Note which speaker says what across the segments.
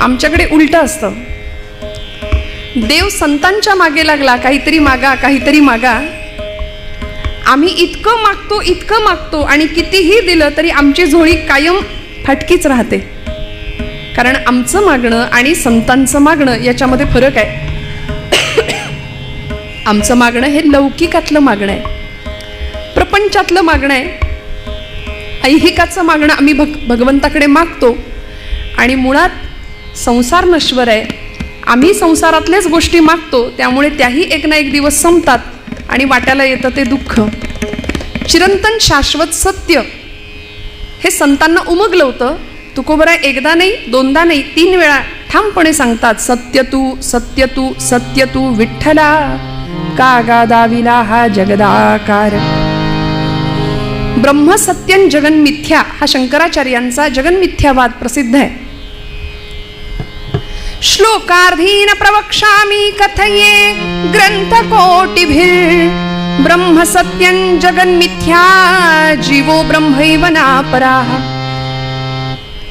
Speaker 1: आमच्याकडे उलटं असतं. देव संतांच्या मागे लागला, काहीतरी मागा काहीतरी मागा. आम्ही इतकं मागतो आणि कितीही दिलं तरी आमची झोळी कायम फाटकीच राहते. कारण आमचं मागणं आणि संतांचं मागणं याच्यामध्ये फरक आहे. आमचं मागणं हे लौकिकातलं मागणं आहे, प्रपंचातलं मागणं आहे. ऐहिकाचं मागणं आम्ही भगवंताकडे मागतो आणि मुळात संसार नश्वर आहे. आम्ही संसारातल्याच गोष्टी मागतो, त्यामुळे त्याही एक ना एक दिवस संपतात आणि वाट्याला येतं ते दुःख. चिरंतन शाश्वत सत्य हे संतांना उमगलं होतं. तुकोबराय एकदा नाही, दोनदा नाही, 3 वेळा ठामपणे सांगतात, सत्य तू सत्य तू सत्य तू विठ्ठला, का गादाविला हा जगदाकार. ब्रह्म सत्यं जगन मिथ्या हा शंकराचार्यांचा जगन्मिथ्यावाद प्रसिद्ध आहे. श्लोकार्धीन प्रवक्ष्यामि कथये ग्रंथकोटिभिः, ब्रह्म सत्यं जगन्मिथ्या जीवो ब्रह्मैव नापराः.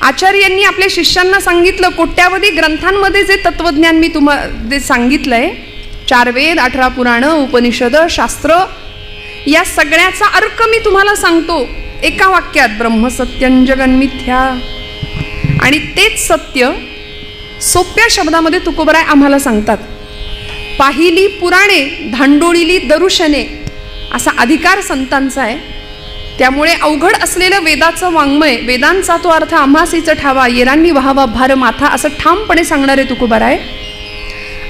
Speaker 1: आचार्यांनी आपल्या शिष्यांना सांगितलं, कोट्यावधी ग्रंथांमध्ये जे तत्वज्ञान मी तुम्हाला सांगितलंय, 4 वेद, 18 पुराण, उपनिषद, शास्त्र, या सगळ्याचा अर्क मी तुम्हाला सांगतो एका वाक्यात, ब्रह्म सत्यं जगन्मिथ्या. आणि तेच सत्य सोप्या शब्दामध्ये तुकोबराय आम्हाला सांगतात. पाहिली पुराणे, धांडोळीली दरुशने असा अधिकार संतांचा आहे. त्यामुळे अवघड असलेलं वेदाचं वाङ्मय, वेदांचा तो अर्थ आम्हासीच ठावा, येरांनी व्हावा भार माथा, असं ठामपणे सांगणारे तुकोबराय.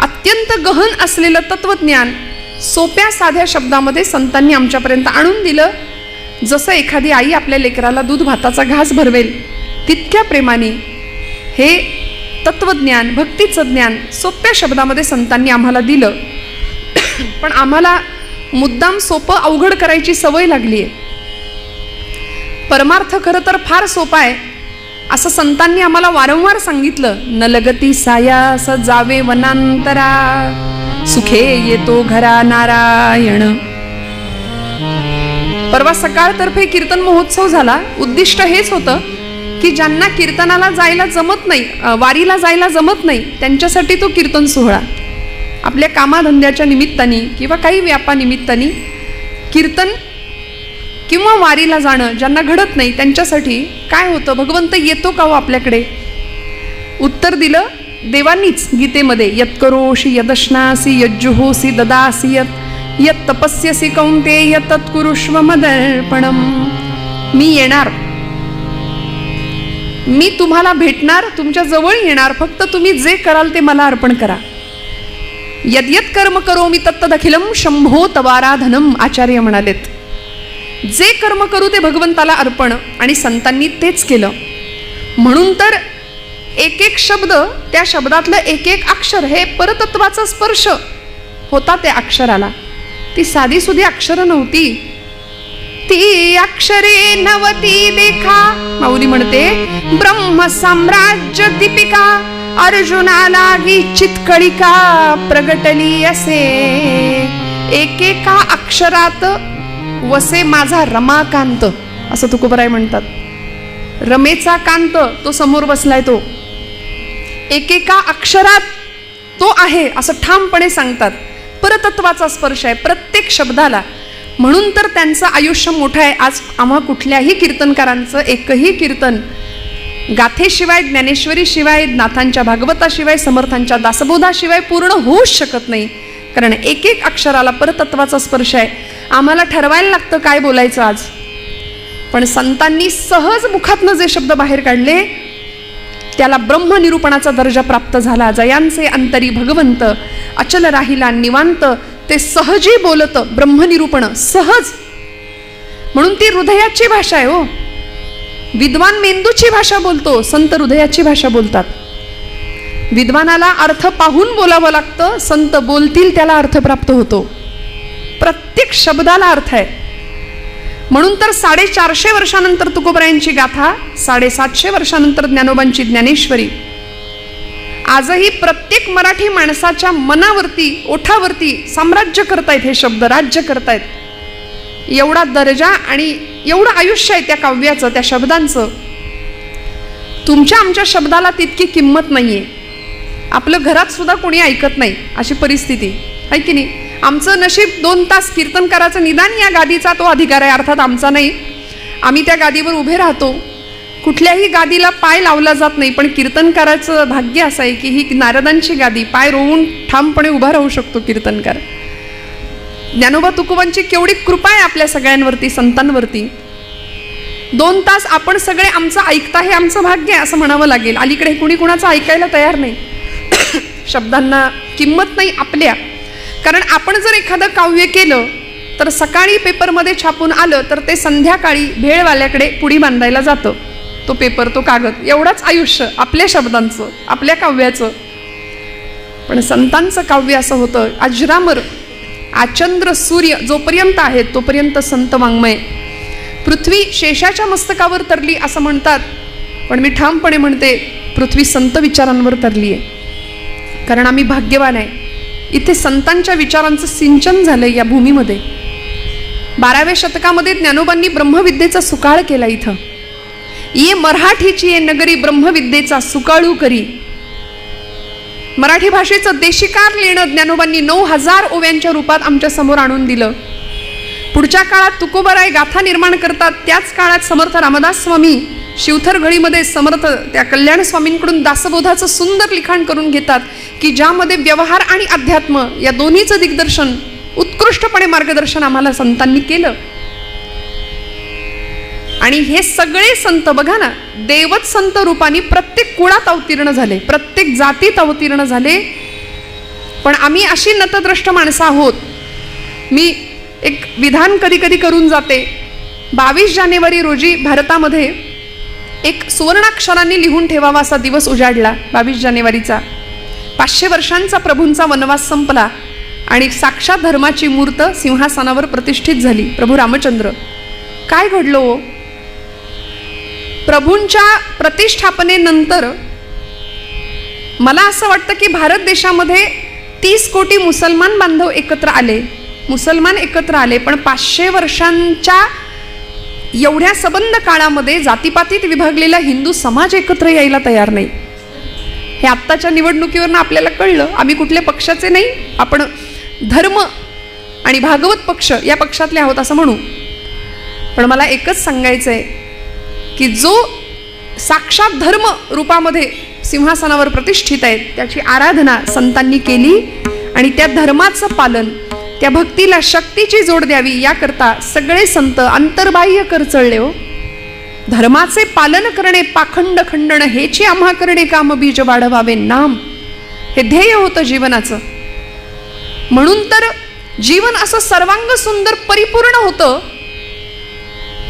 Speaker 1: अत्यंत गहन असलेलं तत्वज्ञान सोप्या साध्या शब्दामध्ये संतांनी आमच्यापर्यंत आणून दिलं. जसं एखादी आई आपल्या लेकराला दूध भाताचा घास भरवेल, तितक्या प्रेमाने हे तत्वज्ञान, भक्तीचं ज्ञान सोप्या शब्दामध्ये संतांनी आम्हाला दिलं. पण आम्हाला मुद्दाम सोपं अवघड करायची सवय लागली आहे. परमार्थ खरं तर फार सोपा आहे असं संतांनी आम्हाला वारंवार सांगितलं. न लगती सायास जावे वनांतरा, सुखे येतो घरा नारायण. परवा सकाळतर्फे कीर्तन महोत्सव झाला. उद्दिष्ट हेच होतं की ज्यांना कीर्तनाला जायला जमत नाही, वारीला जायला जमत नाही, त्यांच्यासाठी तो कीर्तन सोहळा. आपल्या कामाधंद्याच्या निमित्ताने किंवा काही व्यापानिमित्ताने कीर्तन किंवा वारीला जाणं ज्यांना घडत नाही, त्यांच्यासाठी काय होतं, भगवंत येतो का हो आपल्याकडे? उत्तर दिलं देवांनीच गीतेमध्ये, यत् करोषि यदश्नासी यज्जुहोसी ददासी यत् तपस्यसी कौंतेय तत्कुरुष्व मदर्पणम. मी येणार, मी तुम्हाला भेटणार, तुमच्या जवळ येणार, फक्त तुम्ही जे कराल ते मला अर्पण करा. यद्यत कर्म करोमि तत्तदखिलम शंभो तवाराधनम. आचार्य म्हणालेत, जे कर्म करू ते भगवंताला अर्पण, आणि संतांनी तेच केलं. म्हणून तर एक एक शब्द, त्या शब्दातलं एक एक अक्षर हे परतत्वाचा स्पर्श होता त्या अक्षराला. ती साधी सुधी अक्षर नव्हती, ती अक्षरे नवती देखा. माऊली म्हणते, ब्रह्म साम्राज्य दीपिका अर्जुनाला ही चितकळिका प्रगटली असे. एकेका अक्षरात वसे माझा रमाकांत, असं तुकोबराय म्हणतात. रमेचा कांत तो समोर बसलाय, तो एकेका अक्षरात तो आहे असं ठामपणे सांगतात. परतत्वाचा स्पर्श आहे प्रत्येक शब्दाला. म्हणून तर त्यांचं आयुष्य मोठं आहे. आज आम्हा कुठल्याही कीर्तनकारांचं एकही कीर्तन गाथेशिवाय, ज्ञानेश्वरीशिवाय, नाथांच्या भागवताशिवाय, समर्थांच्या दासबोधाशिवाय पूर्ण होऊच शकत नाही. कारण एक एक अक्षराला परतत्वाचा स्पर्श आहे. आम्हाला ठरवायला लागतं काय बोलायचं आज. पण संतांनी सहज मुखातनं जे शब्द बाहेर काढले त्याला ब्रह्मनिरूपणाचा दर्जा प्राप्त झाला. जयांचे अंतरी भगवंत अचल राहिला निवांत. ते सहजी बोलत ब्रह्मनिरूपण सहज. म्हणून ती हृदयाची भाषा आहे हो. विद्वान मेंदूची भाषा बोलतो, संत हृदयाची भाषा बोलतात. विद्वानाला अर्थ पाहून बोलावं लागतं, संत बोलतील त्याला अर्थ प्राप्त होतो. प्रत्येक शब्दाला अर्थ आहे. म्हणून तर 450 वर्षानंतर तुकोबरायांची गाथा, 750 वर्षानंतर ज्ञानोबांची ज्ञानेश्वरी आजही प्रत्येक मराठी माणसाच्या मनावरती, ओठावरती साम्राज्य करतायत. हे शब्द राज्य करतायत. एवढा दर्जा आणि एवढं आयुष्य आहे त्या काव्याचं, त्या शब्दांचं. तुमच्या आमच्या शब्दाला तितकी किंमत नाहीये. आपलं घरात सुद्धा कोणी ऐकत नाही अशी परिस्थिती आहे की नाही. आमचं नशीब 2 तास कीर्तन करायचं, निदान या गादीचा तो अधिकार आहे, अर्थात आमचा नाही. आम्ही त्या गादीवर उभे राहतो, कुठल्याही गादीला पाय लावला जात नाही. पण कीर्तनकाराचं भाग्य असं आहे की ही नारदांची गादी, पाय रोवून ठामपणे उभा राहू शकतो कीर्तनकार. ज्ञानोबा तुकोबांची केवढी कृपा आहे आपल्या सगळ्यांवरती, संतांवरती. 2 तास आपण सगळे आमचं ऐकता, हे आमचं भाग्य आहे असं म्हणावं लागेल. अलीकडे कुणी कुणाचं ऐकायला तयार नाही. शब्दांना किंमत नाही आपल्या. कारण आपण जर एखादं काव्य केलं तर सकाळी पेपरमध्ये छापून आलं तर ते संध्याकाळी भेळवाल्याकडे पुडी बांधायला जातं. तो पेपर, तो कागद, एवढंच आयुष्य आपल्या शब्दांचं, आपल्या काव्याचं. पण संतांचं काव्य असं होतं अजरामर. आचंद्र सूर्य जोपर्यंत आहेत तोपर्यंत संत वाङ्मय. पृथ्वी शेषाच्या मस्तकावर तरली असं म्हणतात, पण मी ठामपणे म्हणते पृथ्वी संत विचारांवर तरली आहे. कारण आम्ही भाग्यवान आहे, इथे संतांच्या विचारांचं सिंचन झालंय या भूमीमध्ये. 12व्या शतकामध्ये ज्ञानोबांनी ब्रह्मविद्येचा सुकाळ केला. इथं ये मराठीची ये नगरी ब्रह्मविद्येचा सुकाळू करी. मराठी भाषेचं देशिकार लेणं ज्ञानोबांनी 9000 ओव्यांच्या रूपात आमच्या समोर आणून दिलं. पुढच्या काळात तुकोबाराय गाथा निर्माण करतात, त्याच काळात समर्थ रामदास स्वामी शिवथर घळीमध्ये समर्थ त्या कल्याण स्वामींकडून दासबोधाचं सुंदर लिखाण करून घेतात की ज्यामध्ये व्यवहार आणि अध्यात्म या दोन्हीचं दिग्दर्शन, उत्कृष्टपणे मार्गदर्शन आम्हाला संतांनी केलं. आणि हे सगळे संत बघा ना, देवत संत रूपाने प्रत्येक कुळात अवतीर्ण झाले, प्रत्येक जातीत अवतीर्ण झाले. पण आम्ही अशी नतद्रष्ट माणसं आहोत. मी एक विधान कधी कधी करून जाते. 22 जानेवारी रोजी भारतामध्ये एक सुवर्णाक्षरांनी लिहून ठेवावा असा दिवस उजाडला. 22 जानेवारीचा 500 वर्षांचा प्रभूंचा वनवास संपला आणि साक्षात धर्माची मूर्त सिंहासनावर प्रतिष्ठित झाली, प्रभू रामचंद्र. काय घडलं हो? प्रभूंच्या प्रतिष्ठापनेनंतर मला असं वाटतं की भारत देशामध्ये 30 कोटी मुसलमान बांधव एकत्र आले, मुसलमान एकत्र आले. पण 500 वर्षांच्या एवढ्या सबंध काळामध्ये जातीपातीत विभागलेला हिंदू समाज एकत्र यायला तयार नाही. हे आत्ताच्या निवडणुकीवरनं आपल्याला कळलं. आम्ही कुठल्या पक्षाचे नाही, आपण धर्म आणि भागवत पक्ष या पक्षातले आहोत असं म्हणू. पण मला एकच सांगायचं आहे की जो साक्षात धर्म रूपामध्ये सिंहासनावर प्रतिष्ठित आहे त्याची आराधना संतांनी केली आणि त्या धर्माचं पालन, त्या भक्तीला शक्तीची जोड द्यावी याकरता सगळे संत अंतर्बाह्य कर चळले हो. धर्माचे पालन करणे पाखंड खंडण हेची आम्हा करणे काम बीज वाढवावे नाम, हे ध्येय होतं जीवनाचं. म्हणून तर जीवन असं सर्वांग सुंदर परिपूर्ण होतं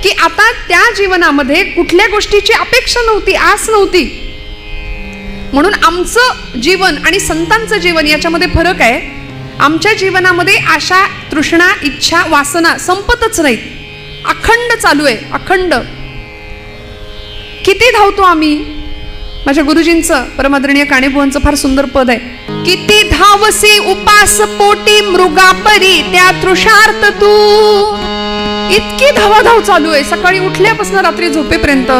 Speaker 1: की आता त्या जीवनामध्ये कुठल्या गोष्टीची अपेक्षा नव्हती, आस नव्हती. म्हणून आमचं जीवन आणि संतांचं जीवन याच्यामध्ये फरक आहे. आमच्या जीवनामध्ये आशा, तृष्णा, इच्छा, वासना संपतच नाहीत, अखंड चालू आहे, अखंड. किती धावतो आम्ही. माझ्या गुरुजींचं, परमादरणीय काणेबुवांचं फार सुंदर पद आहे. किती धावसी उपास पोटी मृगापरी त्या तृषार्थ तू. इतकी धावाधाव चालू आहे, सकाळी उठल्यापासून रात्री झोपेपर्यंत.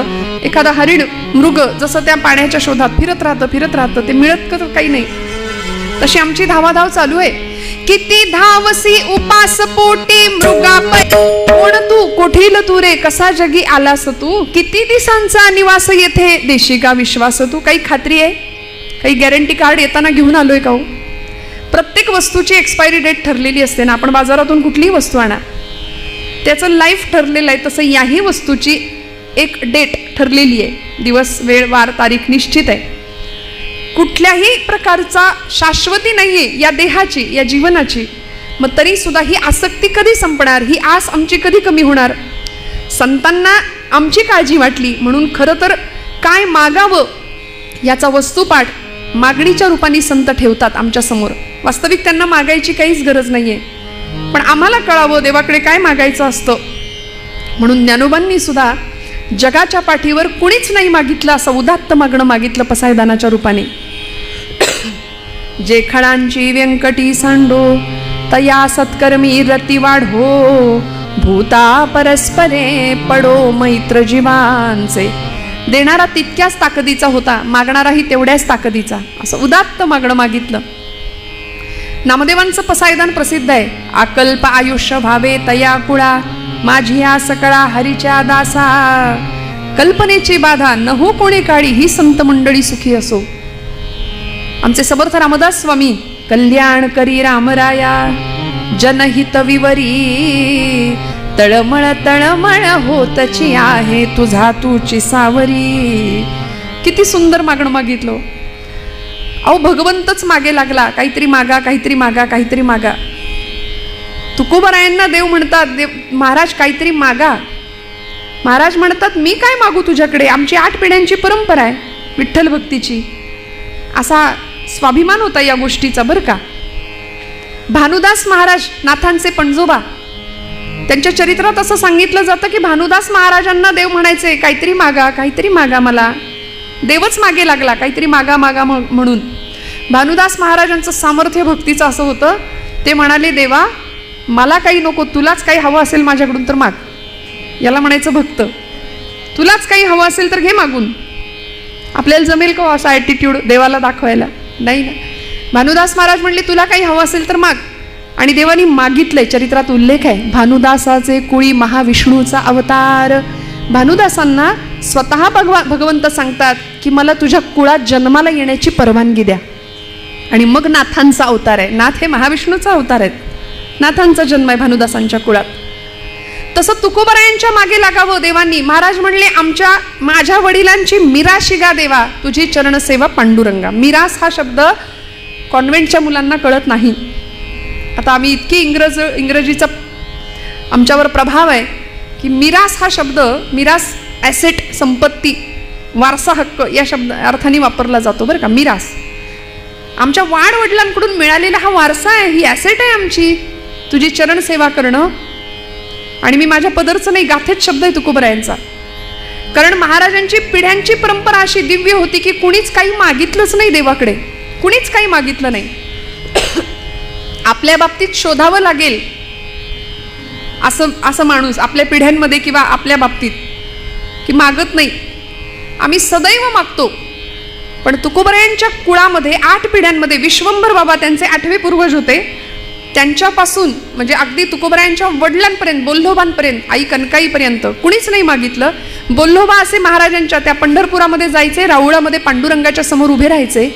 Speaker 1: एखादा हरिण, मृग जसं त्या पाण्याच्या शोधात फिरत राहतं, ते मिळत काही नाही, तशी आमची धावाधाव चालू आहे. किती धावसी उपास पोटी मृगापरी. कोण तू, कोठील तू रे, कसा जगी आलास तू. किती दिवसांचा निवास येथे, देशी का विश्वास तू. काही खात्री आहे, काही गॅरंटी कार्ड येताना घेऊन आलोय का हो. प्रत्येक वस्तूची एक्सपायरी डेट ठरलेली असते ना. आपण बाजारातून कुठलीही वस्तू आणा, त्याचं लाईफ ठरलेलं आहे. तसं याही वस्तूची एक डेट ठरलेली आहे, दिवस, वेळ, वार, तारीख निश्चित आहे. कुठल्याही प्रकारचा शाश्वती नाहीये या देहाची, या जीवनाची. मग तरी सुद्धा ही आसक्ती कधी संपणार, ही आस आमची कधी कमी होणार. संतांना आमची काळजी वाटली म्हणून खरं तर काय मागावं याचा वस्तुपाठ मागणीच्या रूपाने संत ठेवतात आमच्या समोर. वास्तविक त्यांना मागायची काहीच गरज नाहीये, पण आम्हाला कळावं देवाकडे काय मागायचं असतं. म्हणून ज्ञानोबांनी सुद्धा जगाच्या पाठीवर कुणीच नाही मागितलं असं उदात्त मागणं मागितलं पसायदानाच्या रूपाने. जे खळांची व्यंकटी सांडो तया सत्कर्मी रती वाढो. भूता परस्परे पडो मैत्र जीवांचे. देणारा तितक्याच ताकदीचा होता, मागणाराही तेवढ्याच ताकदीचा. असं उदात्त मागणं मागितलं. नामदेवांचं पसायदान प्रसिद्ध आहे. अकल्प आयुष्य भावे तया कुळा, माझी या सकळा हरीच्या दासा. कल्पनेची बाधा न हो कोणी काळी, ही संत मंडळी सुखी असो. आमचे समर्थ रामदास स्वामी, कल्याण करी रामराया, जनहित विवरी, तळमळ तळमळ होतची आहे तुझा तुची सावरी. किती सुंदर मागणं मागितलं. अहो भगवंतच मागे लागला, काहीतरी मागा, काहीतरी मागा, काहीतरी मागा. तुकोबारायांना देव म्हणतात, महाराज काहीतरी मागा. महाराज म्हणतात मी काय मागू तुझ्याकडे, आमची 8 पिढ्यांची परंपरा आहे विठ्ठल भक्तीची. असा स्वाभिमान होता या गोष्टीचा बरं का. भानुदास महाराज, नाथांचे पणजोबा, त्यांच्या चरित्रात असं सांगितलं जातं की भानुदास महाराजांना देव म्हणायचे काहीतरी मागा, काहीतरी मागा मला. देवच मागे लागला, काहीतरी मागा मागा म्हणून. भानुदास महाराजांचं सामर्थ्य भक्तीचं असं होतं, ते म्हणाले देवा मला काही नको, तुलाच काही हवं असेल माझ्याकडून तर माग. याला म्हणायचं भक्त. तुलाच काही हवं असेल तर घे मागून. आपल्याला जमेल का असा ॲटिट्यूड देवाला दाखवायला? नाही ना. भानुदास महाराज म्हणले तुला काही हवं असेल तर माग. आणि देवानी मागितलंय. चरित्रात उल्लेख आहे, भानुदासाचे कुळी महाविष्णूचा अवतार. भानुदासांना स्वतः भगवंत सांगतात की मला तुझ्या कुळात जन्माला येण्याची परवानगी द्या. आणि मग नाथांचा अवतार आहे. नाथ हे महाविष्णूचा अवतार आहेत. नाथांचा जन्म आहे भानुदासांच्या कुळात. तसं तुकोबारायांच्या मागे लागावं देवांनी. महाराज म्हणले माझ्या वडिलांची मिराशी गा देवा, तुझी चरणसेवा पांडुरंगा. मिरास हा शब्द कॉन्व्हेंटच्या मुलांना कळत नाही. आता आम्ही इतकी इंग्रजीचा आमच्यावर प्रभाव आहे की मिरास हा शब्द, मिरास ॲसेट, संपत्ती, वारसा हक्क या शब्द अर्थाने वापरला जातो बरं का. मिरास आमच्या वाडवडिलांकडून मिळालेला हा वारसा आहे, ही ॲसेट आहे आमची, तुझी चरण सेवा करणं. आणि मी माझ्या पदरचं नाही, गाथेत शब्द आहे तुकोबारायांचा. कारण महाराजांची पिढ्यांची परंपरा अशी दिव्य होती की कुणीच काही मागितलंच नाही देवाकडे, कुणीच काही मागितलं नाही. आपल्या बाबतीत शोधावं लागेल असं माणूस आपल्या पिढ्यांमध्ये किंवा आपल्या बाबतीत की मागत नाही. आम्ही सदैव मागतो. पण तुकोबारायांच्या कुळामध्ये 8 पिढ्यांमध्ये विश्वंभर बाबा त्यांचे 8वे पूर्वज होते. त्यांच्यापासून म्हणजे अगदी तुकोबारायांच्या वडिलांपर्यंत, बोल्लोबांपर्यंत, आई कनकाईपर्यंत कुणीच नाही मागितलं. बोल्लोबा असे महाराजांच्या त्या पंढरपुरामध्ये जायचे, राऊळामध्ये पांडुरंगाच्या समोर उभे राहायचे.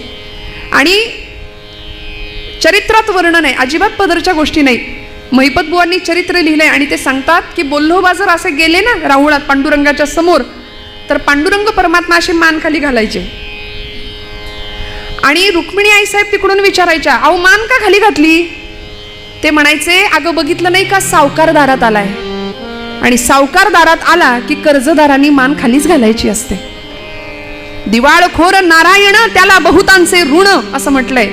Speaker 1: आणि चरित्रात वर्णन आहे, अजिबात पदरच्या गोष्टी नाही. महिपत बुवांनी चरित्र लिहिलंय आणि ते सांगतात की बोल्लोबा जर असे गेले ना राहुळात पांडुरंगाच्या समोर, तर पांडुरंग परमात्मा अशी मान खाली घालायचे. आणि रुक्मिणी आईसाहेब तिकडून विचारायच्या, अहो मान का खाली घातली? ते म्हणायचे, अगं बघितलं नाही का सावकार दारात आलाय, आणि सावकार दारात आला की कर्जदारांनी मान खालीच घालायची असते. दिवाळखोर नारायण त्याला बहुतांचे ऋण असं म्हटलंय.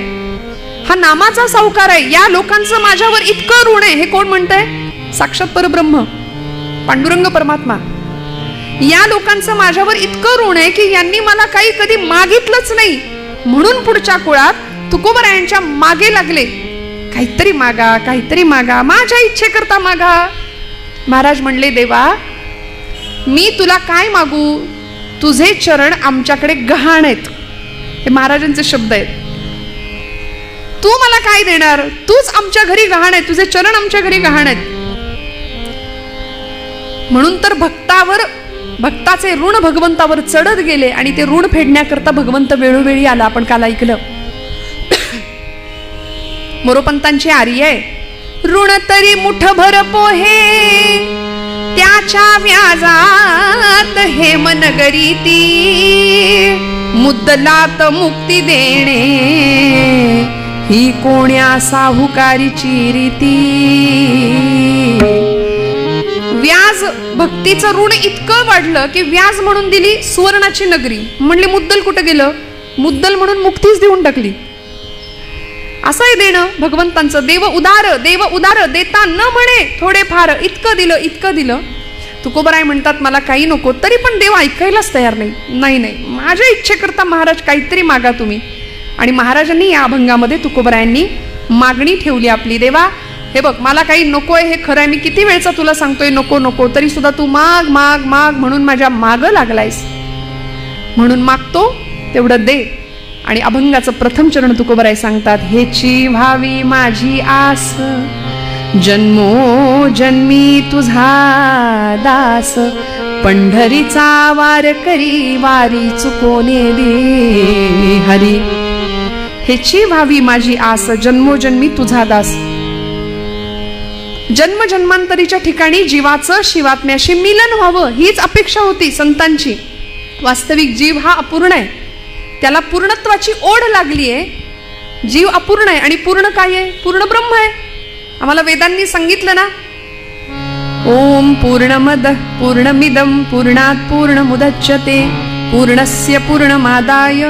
Speaker 1: हा नामाचा सावकार आहे. या लोकांचं माझ्यावर इतकं ऋण आहे. हे कोण म्हणतंय? साक्षात परब्रह्म पांडुरंग परमात्मा. या लोकांचं माझ्यावर इतकं ऋण आहे की यांनी मला काही कधी मागितलंच नाही. म्हणून पुढच्या कुळात तुकोबारायांच्या मागे लागले, काहीतरी मागा, काहीतरी मागा, माझ्या इच्छेकरता मागा. महाराज म्हणले, देवा मी तुला काय मागू, तुझे चरण आमच्याकडे गहाण आहेत. हे महाराजांचे शब्द आहेत. तू मला काय देणार? तूच आमच्या घरी गहाण आहे, तुझे चरण आमच्या घरी गहाण आहेत. म्हणून तर भक्ताचे ऋण भगवंतावर चढत गेले आणि ते ऋण फेडण्याकरता भगवंत वेळोवेळी आला. आपण काल ऐकलं मोरोपंतांची आरी आहे, ऋण तरी मुठभर पोहे त्याच्या व्याजात हे मनगरी ती, मुद्दलात मुक्ती देणे ही कोण्या साहुकारीची रीती. व्याज भक्तीचं ऋण इतकं वाढलं की व्याज म्हणून दिली सुवर्णाची नगरी. म्हणले मुद्दल कुठं गेलं? मुद्दल म्हणून मुक्तीच देऊन टाकली. असं आहे देणं भगवंतांचं. देव उदार देता न म्हणे थोडे फार, इतकं दिलं इतकं दिलं. तुकोबाराय म्हणतात मला काही नको, तरी पण देव ऐकायलाच तयार नाही. नाही, माझ्या इच्छेकरता महाराज काहीतरी मागा तुम्ही. आणि महाराजांनी या अभंगामध्ये तुकोबारायांनी मागणी ठेवली आपली. देवा हे बघ मला काही नकोय, हे खरं आहे, मी किती वेळचा तुला सांगतोय नको नको, तरी सुद्धा तू माग माग माग म्हणून माझ्या मागं लागलायस. म्हणून मागतो तेवढं दे. आणि अभंगाचं प्रथम चरण तुकोबराय सांगतात, हेची व्हावी माझी आस, जन्मो जन्मी तुझा दास, पंढरीचा वार करी वारी चुकोने दे हरी. हेची व्हावी माझी आस, जन्मोजन्मी तुझा दास. जन्मजन्मांतरीच्या ठिकाणी जीवाचं शिवात्म्याशी मिलन व्हावं हीच अपेक्षा होती संतांची. वास्तविक जीव हा अपूर्ण आहे, त्याला पूर्णत्वाची ओढ लागली आहे. जीव अपूर्ण आहे आणि पूर्ण काय आहे? पूर्ण ब्रह्म आहे. आम्हाला वेदांनी सांगितलं ना, ओम पूर्णमद पूर्णमिदं पूर्णात् पूर्णमुदच्यते पूर्णस्य पूर्णमादाय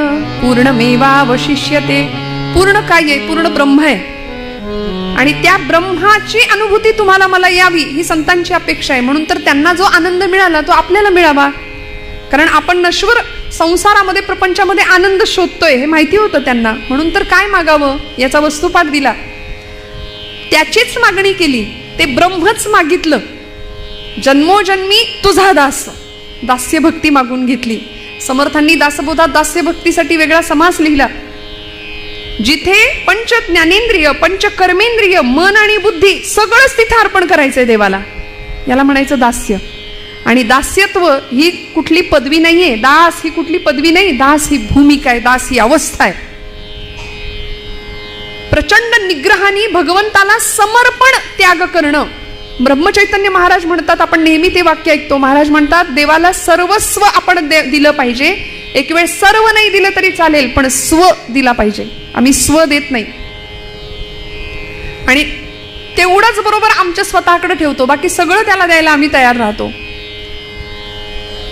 Speaker 1: पूर्णमेवावशिष्यते. पूर्ण काय आहे? पूर्ण ब्रह्म आहे. आणि त्या ब्रह्माची अनुभूती तुम्हाला मला यावी ही संतांची अपेक्षा आहे. म्हणून तर त्यांना जो आनंद मिळाला तो आपल्याला मिळावा. कारण आपण नश्वर संसारामध्ये प्रपंचामध्ये आनंद शोधतोय हे माहिती होतं त्यांना. म्हणून तर काय मागावं याचा वस्तुपाठ दिला, त्याचीच मागणी केली, ते ब्रह्मच मागितलं. जन्मोजन्मी तुझा दास, दास्य भक्ती मागून घेतली. समर्थांनी दासबोधात दास्य भक्तीसाठी वेगळा समास लिहिला. जिथे पंच ज्ञानेंद्रिय पंच कर्मेंद्रिय मन आणि बुद्धी सगळंच तिथे अर्पण करायचंय देवाला, याला म्हणायचं दास्य. आणि दास्यत्व ही कुठली पदवी नाहीये, दास ही कुठली पदवी नाही, दास ही भूमिका आहे, दास ही अवस्था आहे. प्रचंड निग्रहाने भगवंताला समर्पण त्याग करणं. ब्रह्मचैतन्य महाराज म्हणतात, आपण नेहमी ते वाक्य ऐकतो, महाराज म्हणतात देवाला सर्वस्व आपण दिलं पाहिजे. एक वेळ सर्व नाही दिलं तरी चालेल, पण स्व दिला पाहिजे. आम्ही स्व देत नाही आणि तेवढंच बरोबर आमच्या स्वतःकडे ठेवतो, बाकी सगळं त्याला द्यायला आम्ही तयार राहतो.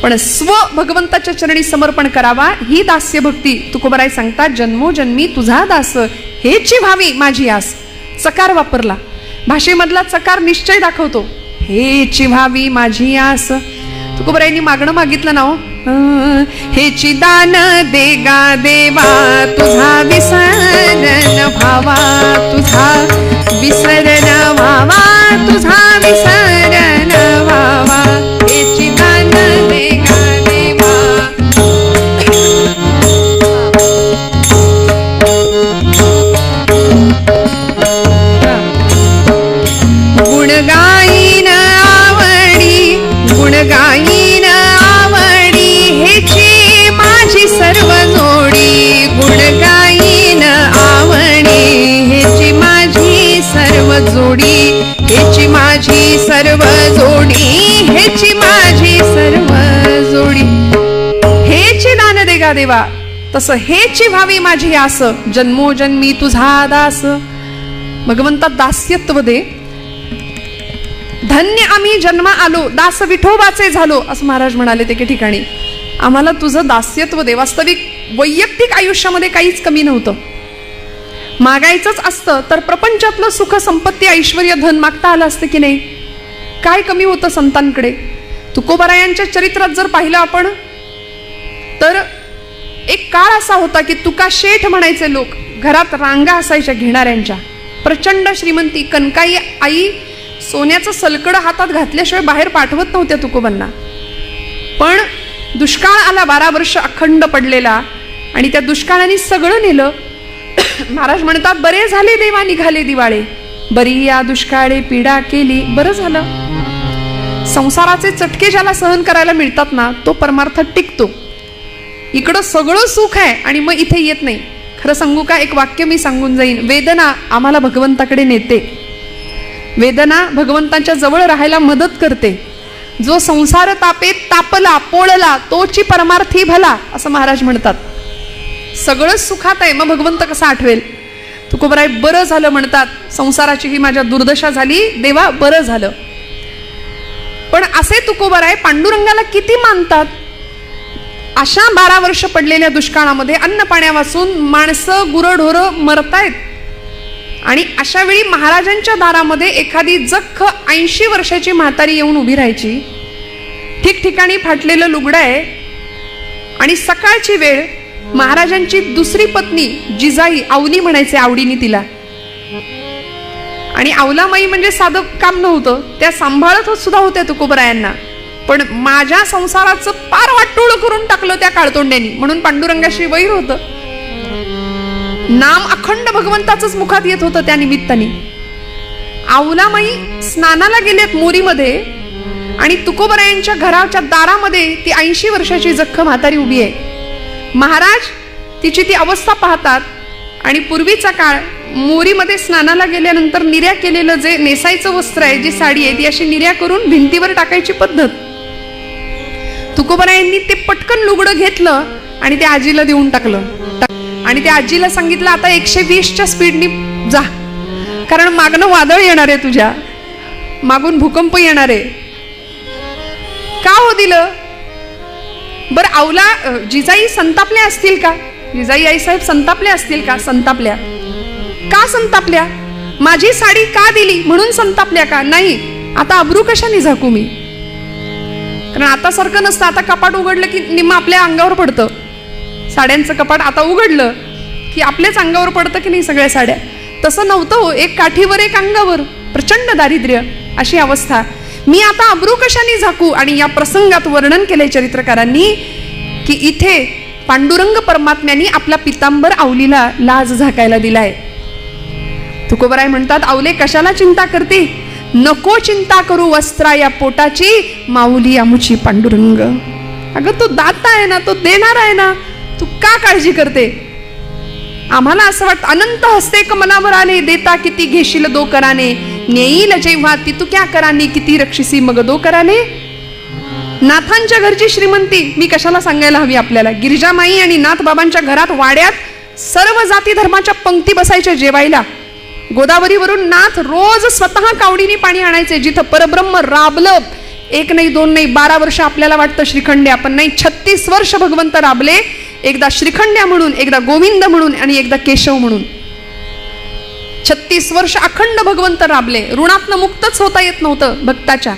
Speaker 1: पण स्व भगवंताच्या चरणी समर्पण करावा ही दास्य भक्ती. तुकोबराय सांगतात, जन्मोजन्मी तुझा दास, हेची व्हावी माझी आस. चकार वापरला, भाषेमधला चकार निश्चय दाखवतो. हेची व्हावी माझी आस. तुकोबरायांनी मागणं मागितलं ना, हेची दान देगा देवा, तुझा विसरण भावा, तुझा विसरण भावा, तुझा विसरण भावा. हेची दान देगा देवा. गुणगायीन आवडी, गुणगायीन आवडी, हेची माझी सर्व जोडी. गुणगायीन आवडी, हेची माझी सर्व जोडी, हेची माझी सर्व जोडी, हेची माझी सर्व जोडी. हेची दान देगा देवा, तसं हेची व्हावी माझी आस, जन्मोजन्मी तुझा दास. भगवंतात दास्यत्व दे. धन्य आम्ही जन्मा आलो, दास विठोबाचे झालो, असं महाराज म्हणाले ते ठिकाणी. आम्हाला तुझं दास्यत्व दे. वास्तविक वैयक्तिक आयुष्यामध्ये काहीच कमी नव्हतं. मागायचंच असतं तर प्रपंचातलं सुख संपत्ती ऐश्वर्य धन मागता आलं असतं की नाही? काय कमी होतं संतांकडे? तुकोबरायांच्या चरित्रात जर पाहिलं आपण तर एक काळ असा होता की तुका शेठ म्हणायचे लोक, घरात रांगा असायच्या घेणाऱ्यांच्या. प्रचंड श्रीमंती, कनकाई आई सोन्याचं सलकडं हातात घातल्याशिवाय बाहेर पाठवत नव्हत्या तुकोबांना. पण दुष्काळ आला, 12 वर्ष अखंड पडलेला, आणि त्या दुष्काळाने सगळं नेलं. महाराज म्हणतात, बरे झाले देवा निघाले दिवाळे, बरी या दुष्काळे पीडा केली. बरं झालं. संसाराचे चटके ज्याला सहन करायला मिळतात ना, तो परमार्थात टिकतो. इकडं सगळं सुख आहे आणि मग इथे येत नाही. खरं सांगू का, एक वाक्य मी सांगून जाईन. वेदना आम्हाला भगवंताकडे नेते. वेदना भगवंताच्या जवळ राहायला मदत करते. जो संसार तापेत तापला पोळला, तोची परमार्थी भला, असं महाराज म्हणतात. सगळंच सुखात आहे, मग भगवंत कसा आठवेल? तुकोबराय बरं झालं म्हणतात, संसाराची ही माझ्या दुर्दशा झाली, देवा बरं झालं. पण असे तुकोबराय पांडुरंगाला किती मानतात. अशा 12 वर्ष पडलेल्या दुष्काळामध्ये अन्न पाण्यावाचून माणसं गुरंढोरं मरतायत. आणि अशा वेळी महाराजांच्या दारामध्ये एखादी जख्ख 80 वर्षाची म्हातारी येऊन उभी राहायची. ठिकठिकाणी फाटलेलं लुगडं आहे आणि सकाळची वेळ. महाराजांची दुसरी पत्नी जिजाई, आवली म्हणायचे आवडीने तिला. आणि आवलामाई म्हणजे साधं काम नव्हतं, त्या सांभाळत सुद्धा होत्या तुकोबरायांना. पण माझ्या संसाराचं पार वाटोळ करून टाकलं त्या काळतोंड्यांनी, म्हणून पांडुरंगाशी वैर होतं. नाम अखंड भगवंताचंच मुखात येत होतं त्या निमित्ताने. आऊलामाई स्नानाला गेलेत मोरीमध्ये आणि तुकोबरायांच्या घराच्या दारामध्ये ती 80 वर्षाची जख्ख म्हातारी उभी आहे. महाराज तिची ती अवस्था पाहतात आणि पूर्वीचा काळ मोरीमध्ये स्नानाला गेल्यानंतर निर्या केलेलं जे नेसायचं वस्त्र आहे, जी साडी आहे, ती अशी निर्या करून भिंतीवर टाकायची पद्धत. तुकोबरायांनी ते पटकन लुगडं घेतलं आणि त्या आजीला देऊन टाकलं आणि त्या आजीला सांगितलं, आता 120च्या स्पीडनी जा, कारण मागणं वादळ येणार आहे, तुझ्या मागून भूकंप येणार आहे. का हो दिलं बर? आऊला जिजाई संतापल्या असतील का? जिजाई आईसाहेब संतापल्या असतील का? संतापल्या. का संतापल्या? माझी साडी का दिली म्हणून संतापल्या का? नाही. आता अब्रू कशाने झाकू मी? कारण आता सारखं नसतं. आता कपाट उघडलं की निम्म आपल्या अंगावर पडतं. साड्यांचं कपाट आता उघडलं की आपल्याच अंगावर पडतं की नाही सगळ्या साड्या. तसं नव्हतं हो. एक काठीवर एक अंगावर, प्रचंड दारिद्र्य अशी अवस्था. मी आता अब्रू कशाने झाकू? आणि या प्रसंगात वर्णन केले चरित्रकारांनी की इथे पांडुरंग परमात्म्यांनी आपला पितांबर आवलीला लाज झाकायला दिलाय. तुकोबराय म्हणतात, आवले कशाला चिंता करते? नको चिंता करू वस्त्रा या पोटाची, माऊली आमुची पांडुरंग. अगं तो दाता आहे ना, तो देणार आहे ना, तू का काळजी करते? आम्हाला असं वाटतं अनंत हस्ते कमलावर आले, देता किती घेशील दो कराने, नेईल जेव्हा ती तू क्या कराने, किती रक्षिसी मग दो कराने. नाथांच्या घरची श्रीमंती मी कशाला सांगायला हवी आपल्याला. गिरिजामाई आणि नाथबाबांच्या घरात वाड्यात सर्व जाती धर्माच्या पंक्ती बसायच्या जेवायला. गोदावरीवरून नाथ रोज स्वतः कावडीने पाणी आणायचे. जिथं परब्रह्म राबलं, 1 नाही 2 नाही 12 वर्ष आपल्याला वाटतं श्रीखंड्या, पण नाही, 36 वर्ष भगवंत राबले. एकदा श्रीखंड्या म्हणून, एकदा गोविंद म्हणून आणि एकदा केशव म्हणून. 36 वर्ष अखंड भगवंत राबले. ऋणातनं मुक्तच होता येत नव्हतं भक्ताच्या.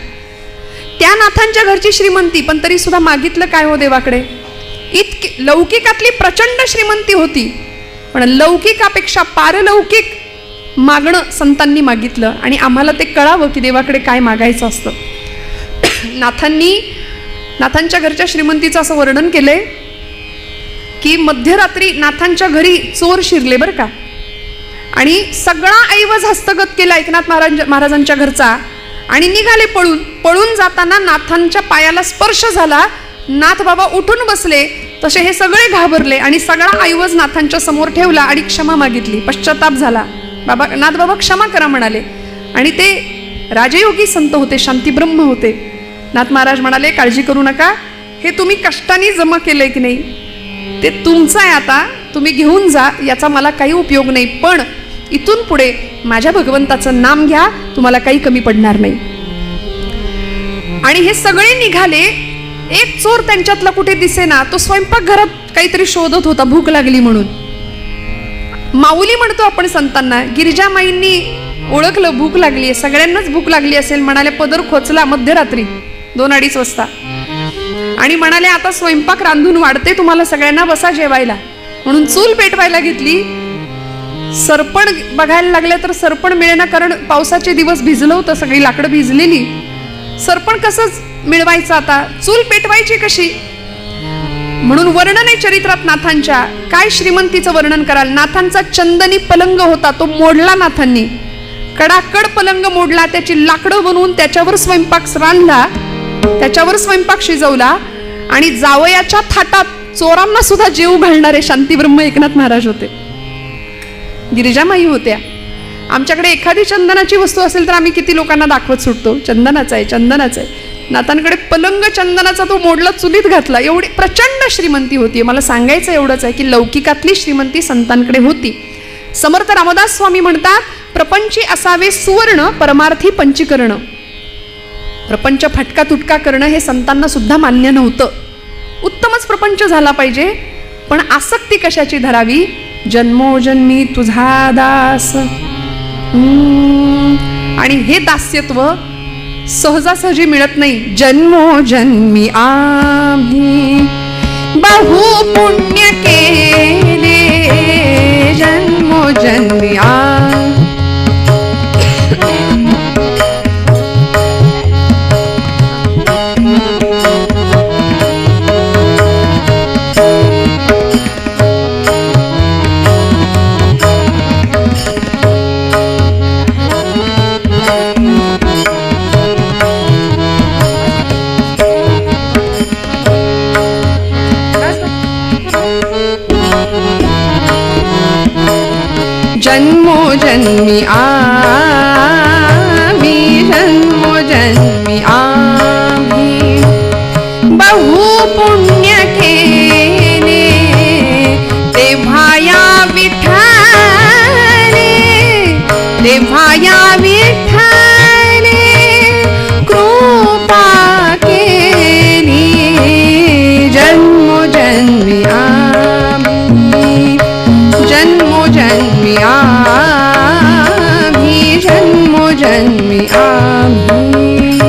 Speaker 1: त्या नाथांच्या घरची श्रीमंती, पण तरी सुद्धा मागितलं काय हो देवाकडे? इतकी लौकिकातली प्रचंड श्रीमंती होती, पण लौकिकापेक्षा पारलौकिक मागणं संतांनी मागितलं. आणि आम्हाला ते कळावं की देवाकडे काय मागायचं असतं. नाथांच्या घरच्या श्रीमंतीचं असं वर्णन केलंय की मध्यरात्री नाथांच्या घरी चोर शिरले बरं का, आणि सगळा ऐवज हस्तगत केला एकनाथ महाराजांच्या घरचा आणि निघाले पळून. पळून जाताना नाथांच्या पायाला स्पर्श झाला. नाथ बाबा उठून बसले. तसे हे सगळे घाबरले आणि सगळा ऐवज नाथांच्या समोर ठेवला आणि क्षमा मागितली. पश्चाताप झाला. नाथ बाबा क्षमा करा म्हणाले. आणि ते राजयोगी संत होते, शांतीब्रह्म होते. नाथ महाराज म्हणाले, काळजी करू नका, हे तुम्ही कष्टाने जमा केलंय की नाही ते तुमचं आहे, आता तुम्ही घेऊन जा, याचा मला काही उपयोग नाही, पण इथून पुढे माझ्या भगवंताचं नाम घ्या, तुम्हाला काही कमी पडणार नाही. आणि हे सगळे निघाले. एक चोर त्यांच्यातला कुठे दिसेना. तो स्वयंपाकघरात काहीतरी शोधत होता, भूक लागली म्हणून. माऊली म्हणतो आपण संतांना. गिरिजामाईंनी ओळखलं भूक लागली आहे, सगळ्यांनाच भूक लागली असेल. म्हणाले, पदर खोचला मध्यरात्री 2-2:30 वाजता आणि म्हणाले, आता स्वयंपाक रांधून वाढते, तुम्हाला सगळ्यांना बसा जेवायला. म्हणून चूल पेटवायला घेतली. सरपण बघायला लागले तर सरपण मिळेना, कारण पावसाचे दिवस भिजलं होतं, सगळी लाकडं भिजलेली. सरपण कसं मिळवायचं आता? चूल पेटवायची कशी? म्हणून वर्णन आहे चरित्रात नाथांच्या. काय श्रीमंतीचं वर्णन कराल? नाथांचा चंदनी पलंग होता, तो मोडला नाथांनी. कडाकड पलंग मोडला, त्याची लाकडं बनवून त्याच्यावर स्वयंपाक रांधला, त्याच्यावर स्वयंपाक शिजवला. आणि जावयाच्या थाटात चोरांना सुद्धा जेव घालणारे शांतीब्रह्म एकनाथ महाराज होते. गिरिजामाई होत्या. आमच्याकडे एखादी चंदनाची वस्तू असेल तर आम्ही किती लोकांना दाखवत सुटतो, चंदनाचा आहे, चंदनाचा आहे. नाथांकडे पलंग चंदनाचा तो मोडला, चुलीत घातला. एवढी प्रचंड श्रीमंती होती. मला सांगायचं एवढंच आहे की लौकिकातली श्रीमंती संतांकडे होती. समर्थ रामदास स्वामी म्हणतात, प्रपंची असावे सुवर्ण, परमार्थी पंचीकरण. प्रपंच फटका तुटका करणं हे संतांना सुद्धा मान्य नव्हतं. उत्तमच प्रपंच झाला पाहिजे, पण आसक्ती कशाची धरावी? जन्मोजन्मी तुझा दास. आणि हे दास्यत्व सहजासहजी मिळत नाही. जन्मोजन्मी आम्ही बहु पुण्य केले, जन्मोजन्मी जन्मोजन्मी आम्ही, जन्मोजन्मी आम्ही बहु पुण्य केले, तेव्हा या विठ्ठले, तेव्हा या विठ्ठले कृपा केली, जन्मोजन्मी आम्ही, जन्मोजन्मी आम्ही, जन्मोजन्मी आम्ही.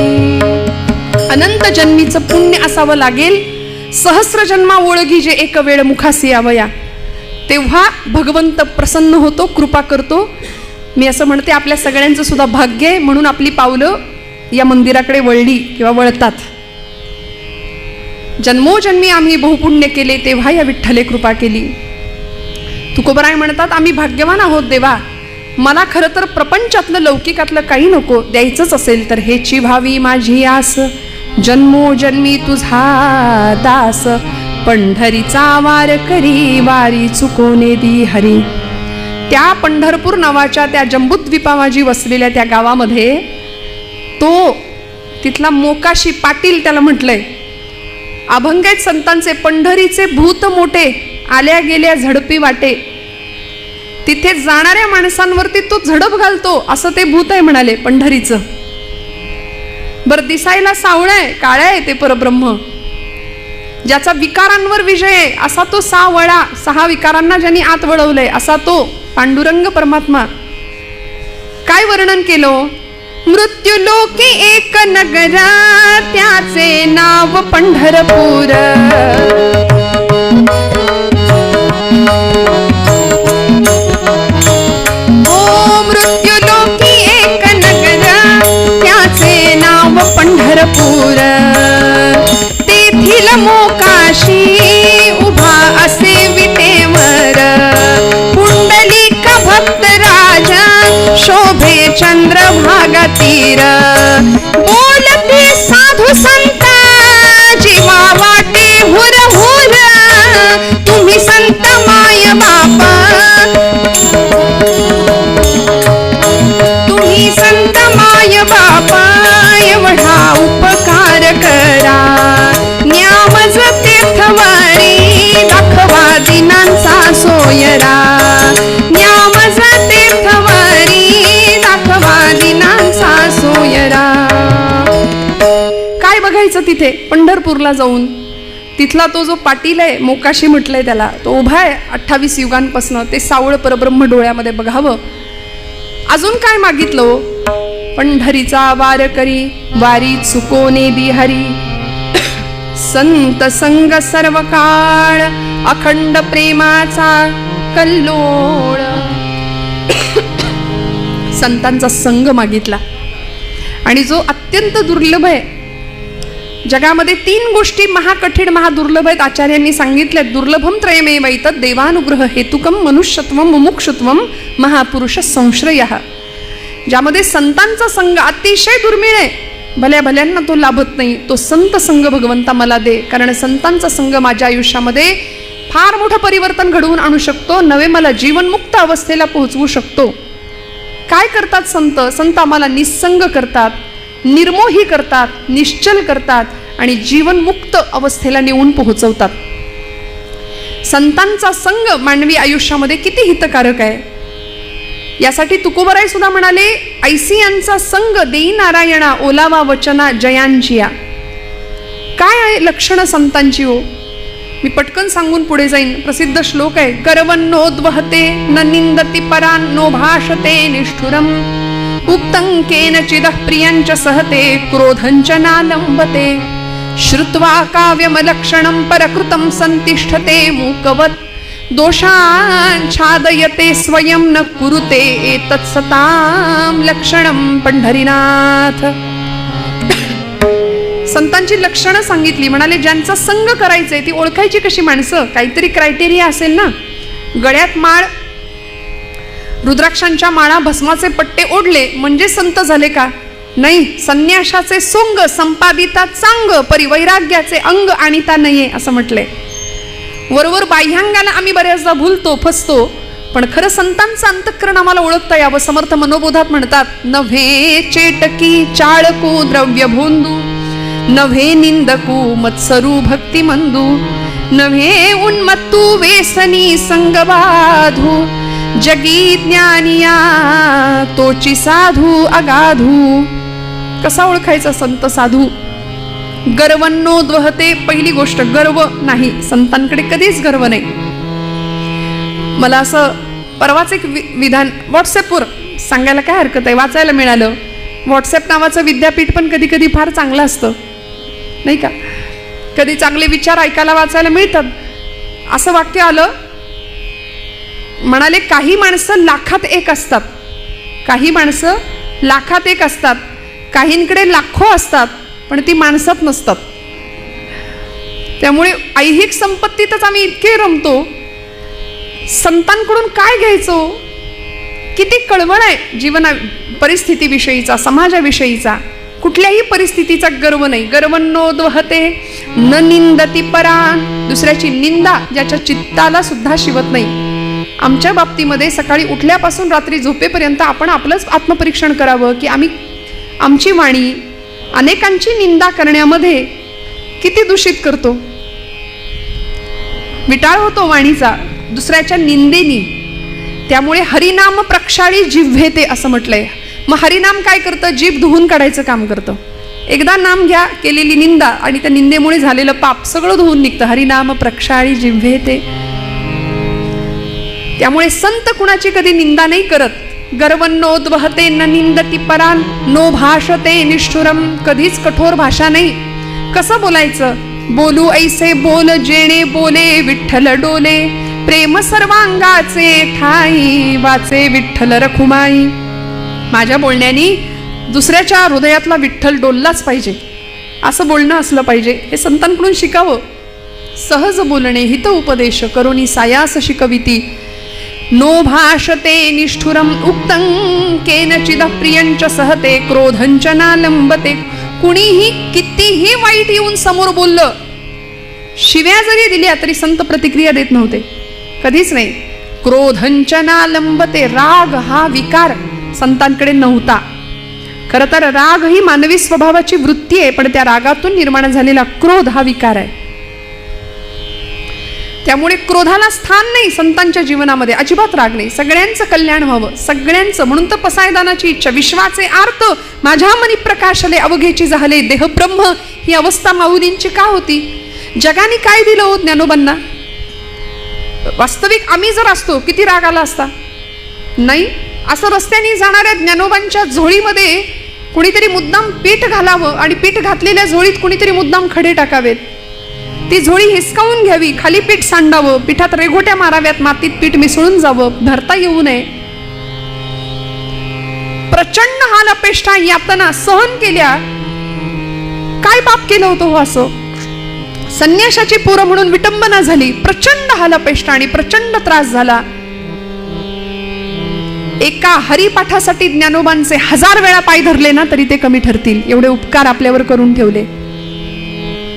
Speaker 1: अनंत जन्मीचं पुण्य असावं लागेल, सहस्र जन्मा ओळगी जे एक वेळ मुखासी यावया, तेव्हा भगवंत प्रसन्न होतो, कृपा करतो. मी असं म्हणते आपल्या सगळ्यांचं सुद्धा भाग्य आहे, म्हणून आपली पावलं या मंदिराकडे वळली किंवा वळतात. जन्मोजन्मी आम्ही बहुपुण्य केले, तेव्हा या विठ्ठले कृपा केली. तुकोबराय म्हणतात आम्ही भाग्यवान आहोत देवा, मला खरं तर प्रपंचातलं लौकिकातलं काही नको, द्यायचंच असेल तर हेची व्हावी माझी आस, जन्मोजन्मी तुझा दास, पंढरीचा वार करी, वारी चुकोने दी हरी. त्या पंढरपूर नावाच्या त्या जंबूद्वीपावाजी वसलेल्या त्या गावामध्ये तो तिथला मोकाशी पाटील त्याला म्हटलंय, अभंग आहेत संतांचे, पंढरीचे भूत मोठे, आल्या गेल्या झडपी वाटे. तिथे जाणाऱ्या माणसांवरती तो झडप घालतो, असं ते भूत आहे म्हणाले पंढरीचं. बरं दिसायला सावळं आहे, काळ्या आहे ते परब्रह्म, ज्याचा विकारांवर विजय आहे, असा तो सावळा, 6 विकारांना ज्यांनी आत वळवलंय असा तो पांडुरंग परमात्मा. काय वर्णन केलं? मृत्यू लोकी एक नगरा, त्याचे नाव पंढरपूर. ओ मृत्यू लोकी एक नगरा, त्याचे नाव पंढरपूर. तेथील मोकाशी उभा असे विटेवर, पुंडलिक भक्त राजा शोभे चंद्रभागा तीर. बोलते साधू संता जीवा वाटे हुर हुर, तुम्ही संत माय बापा, तुम्ही संत माय बापा, एवढा उपकार करा. न्यामज तीर्थवारी दाखवा दिनांचा सोयरा, न्यामज तीर्थवारी दाखवा दिनांचा सोयरा. काय बघायचं तिथे पंढरपूरला जाऊन? तिथला तो जो पाटील आहे, मोकाशी म्हटलंय त्याला, तो उभा आहे 28 युगांपासनं, ते सावळ परब्रह्म डोळ्यामध्ये बघावं. अजून काय मागितलं? पंढरीचा वार करी, वारी चुकोने दी हरी. संत संग सर्व काळ, अखंड प्रेमाचा कल्लोळ. संतांचा संग मागितला, आणि जो अत्यंत दुर्लभ आहे. जगामध्ये 3 गोष्टी महाकठीण महादुर्लभ आहेत, आचार्यांनी सांगितले. दुर्लभम त्रयमेव एतत्, देवानुग्रह हेतुकम मनुष्यत्वम मुमुक्षुत्वम महापुरुष संश्रयः. ज्यामध्ये संतांचा संग अतिशय दुर्मिळ आहे, भल्या भल्यांना तो लाभत नाही. तो संत संग भगवंता मला दे, कारण संतांचा संग माझ्या आयुष्यामध्ये फार मोठं परिवर्तन घडवून आणू शकतो, नवे मला जीवनमुक्त अवस्थेला पोहोचवू शकतो. काय करतात संत? संत आम्हाला निस्संग करतात, निर्मोही करतात, निश्चल करतात आणि जीवनमुक्त अवस्थेला नेऊन पोहोचवतात. संतांचा संग मानवी आयुष्यामध्ये किती हितकारक आहे. यासाठी तुकोबराय सुद्धा म्हणाले, ऐसी यांचा संग देई नारायणा, ओलावा वचना जयांचिया. काय आहे लक्षण संतांची हो? मी पटकन सांगून पुढे जाईन. प्रसिद्ध श्लोक आहे, करवन्नोद्वहते न निंदति परान् नो भाषते निष्ठुरम, उक्तं केनचिदः प्रियञ्च सहते क्रोधञ्च नालम्बते, श्रुत्वा काव्यमलक्षणं परकृतं संतिष्ठते मूकवत्, दोषाच्छादयते स्वयं न कुरुते एतत् सतां लक्षणं पंढरीनाथ. संतांची लक्षणं सांगितली. म्हणाले ज्यांचा संग करायचंय ती ओळखायची कशी माणसं? काहीतरी क्रायटेरिया असेल ना. गळ्यात माळ, रुद्राक्षांच्या माळा, भस्माचे पट्टे ओढले म्हणजे संत झाले का? नाही. संन्याशाचे सोंग संपादिता चांग, परिवैराग्याचे अंग आणिता नये असं म्हटलंय. वरवर बाह्यांगाला आम्ही बऱ्याचदा भुलतो, फसतो, पण खरं संतांचं अंतःकरण आम्हाला ओळखता यावं. समर्थ मनोबोधात म्हणतात, नव्हे चेटकी चाळकू द्रव्य भोंदू, नव्हे निंदकू मत्सरू भक्ती मंदू, नव्हे उन्मत्तू वेसनी संग बाधू, जगी ज्ञानिया तोची साधू अगाधू. कसा ओळखायचा संत साधू? गर्वन्नोद्वहते. पहिली गोष्ट, गर्व नाही. संतांकडे कधीच गर्व नाही. मला असं परवाच एक विधान व्हॉट्सअपवर सांगायला काय हरकत आहे, वाचायला मिळालं. व्हॉट्सअप नावाचं विद्यापीठ पण कधी कधी फार चांगलं असतं, नाही का? कधी चांगले विचार ऐकायला वाचायला मिळतात. असं वाक्य आलं, म्हणाले काही माणसं लाखात एक असतात, काही माणसं लाखात एक असतात, काहींकडे लाखो असतात पण ती माणसात नसतात. त्यामुळे ऐहिक संपत्तीतच आम्ही इतके रमतो, संतांकडून काय घ्यायचो? किती कळवळ आहे जीवना परिस्थितीविषयीचा, समाजाविषयीचा. कुठल्याही परिस्थितीचा गर्व नाही. गर्वन्नोद्वहते न निंदती परान. दुसऱ्याची निंदा ज्याच्या चित्ताला सुद्धा शिवत नाही. आमच्या बाबतीमध्ये सकाळी उठल्यापासून रात्री झोपेपर्यंत आपण आपलंच आत्मपरीक्षण करावं की आम्ही आमची वाणी अनेकांची निंदा करण्यामध्ये किती दूषित करतो. विटाळ होतो वाणीचा दुसऱ्याच्या निंदेनी. त्यामुळे हरिनाम प्रक्षाळी जिव्हेते असं म्हटलंय. मग हरिनाम काय करतं? जीभ धुवून काढायचं काम करतं. एकदा नाम घ्या, केलेली निंदा आणि त्या निंदेमुळे झालेलं पाप सगळं धुवून निघतं. हरिनाम प्रक्षाळी जिव्हेते. त्यामुळे संत कुणाची कधी निंदा नाही करत. गर्वन्नोद्वहते न निंदती परान, नो भाषते निष्ठुरम. कधीच कठोर भाषा नाही. कसं बोलायचं? बोलू ऐसे बोल जेणे बोले विठ्ठल डोले, प्रेम सर्वांगाचे ठाई वाचे विठ्ठल रखुमाई. माझ्या बोलण्याने दुसऱ्याच्या हृदयातला विठ्ठल डोललाच पाहिजे, असं बोलणं असलं पाहिजे. हे संतांकडून शिकावं. सहज बोलणे हित उपदेश करोनी सायास शिकविती, नो भाषते निष्ठुरम उक्तं केनचिद प्रियंच सहते, क्रोधंच नालंबते. कुणीही कितीही वाईट येऊन समोर बोललं, शिव्या जरी दिल्या तरी संत प्रतिक्रिया देत नव्हते, कधीच नाही. क्रोधंच नालंबते. राग हा विकार संतांकडे नव्हता. खरं तर राग ही मानवी स्वभावाची वृत्ती आहे, पण त्या रागातून निर्माण झालेला क्रोध हा विकार आहे. त्यामुळे क्रोधाला स्थान नाही संतांच्या जीवनामध्ये. अजिबात राग नाही. सगळ्यांचं कल्याण व्हावं, सगळ्यांचं. म्हणून तर पसायदानाची इच्छा. विश्वाचे आर्त माझ्या मनी प्रकाशले, अवघेची झाले देह ब्रह्म. ही अवस्था माऊलींची का होती? जगाने काय दिलं हो ज्ञानोबांना? वास्तविक आम्ही जर असतो किती राग आला असता? नाही. असं रस्त्याने जाणाऱ्या ज्ञानोबांच्या झोळीमध्ये कुणीतरी मुद्दाम पीठ घालावं आणि पीठ घातलेल्या झोळीत कुणीतरी मुद्दाम खडे टाकावेत. ती झोळी हिसकावून घ्यावी, खाली पीठ सांडावं, पिठात रेघोट्या माराव्यात, मातीत पीठ मिसळून जावं, धरता येऊ नये. प्रचंड हाल अपेष्टा यातना सहन केल्या. काय पाप केलं होतं हो असं? संन्याशाची पोरं म्हणून विटंबना झाली, प्रचंड हाल अपेष्टा आणि प्रचंड त्रास झाला. एका हरिपाठासाठी ज्ञानोबांचे 1000 वेळा पाय धरले ना तरी ते कमी ठरतील, एवढे उपकार आपल्यावर करून ठेवले.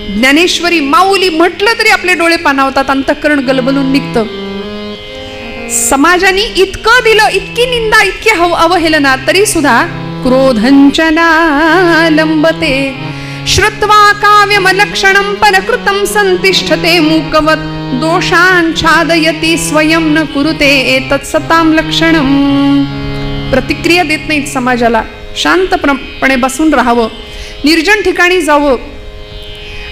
Speaker 1: ज्ञानेश्वरी माऊली म्हटलं तरी आपले डोळे पाणावतात, अंतःकरण गलबलून निघतं. समाजाने इतकं दिलं, इतकी निंदा, इतकी अवहेलना, तरी सुद्धा क्रोधंचना लंबते, श्रुत्वा काव्यमलक्षणं परकृतं संतिष्ठते मूकवत, दोषांच्छादयति स्वयं न कुरुते एतत्सतां लक्षणं. प्रतिक्रिया देत नाहीत समाजाला. शांतपणे बसून राहावं, निर्जन ठिकाणी जावं.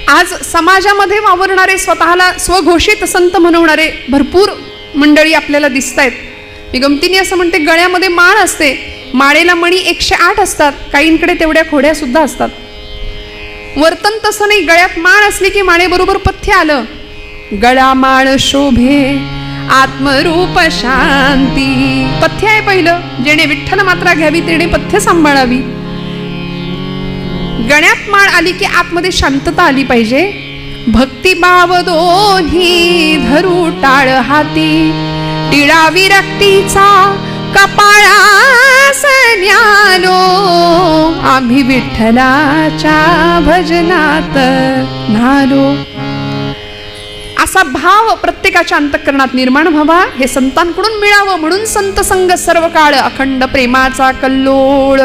Speaker 1: आज समाजामध्ये वावरणारे, स्वतःला स्वघोषित संत म्हणवणारे भरपूर मंडळी आपल्याला दिसत आहेत. मी गमतीने असं म्हणते, गळ्यामध्ये माळ असते, माळेला मणी 108 असतात, काहींकडे तेवढ्या खोड्या सुद्धा असतात. वर्तन तसं नाही. गळ्यात माळ असली की माळेबरोबर पथ्य आलं. गळा माळ शोभे आत्मरूप शांती. पथ्य आहे पहिलं. जेणे विठ्ठल मात्रा घ्यावी तेणे पथ्य सांभाळावी. गळ्यात माळ आली की आतमध्ये शांतता आली पाहिजे. भक्तिभाव दोन्ही धरू टाळ हाती, टिळा विरक्तीचा कपाळास न्यालो, आम्ही विठ्ठलाच्या भजनात न्हालो. असा भाव प्रत्येकाच्या अंतःकरणात निर्माण व्हावा, हे संतांकडून मिळावं. म्हणून संत संग सर्व काळ, अखंड प्रेमाचा कल्लोळ.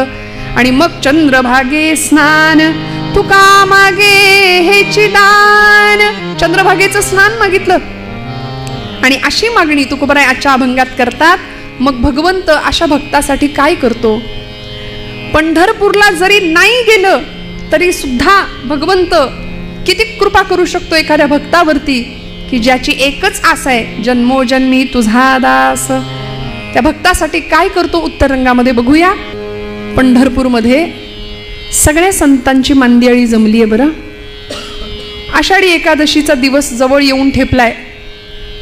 Speaker 1: आणि मग चंद्रभागे स्नान, तुका मागे हेची दान. चंद्रभागेचं स्नान मागितलं आणि अशी मागणी तुकोबराय आजच्या अभंगात करतात. मग भगवंत अशा भक्तासाठी काय करतो? पंढरपूरला जरी नाही गेलं तरी सुद्धा भगवंत किती कृपा करू शकतो एखाद्या भक्तावरती, की ज्याची एकच आस आहे, जन्मोजन्मी तुझा दास. त्या भक्तासाठी काय करतो उत्तर रंगामध्ये बघूया. पंढरपूरमध्ये सगळ्या संतांची मांदियाळी जमली आहे बरं. आषाढी एकादशीचा दिवस जवळ येऊन ठेपलाय.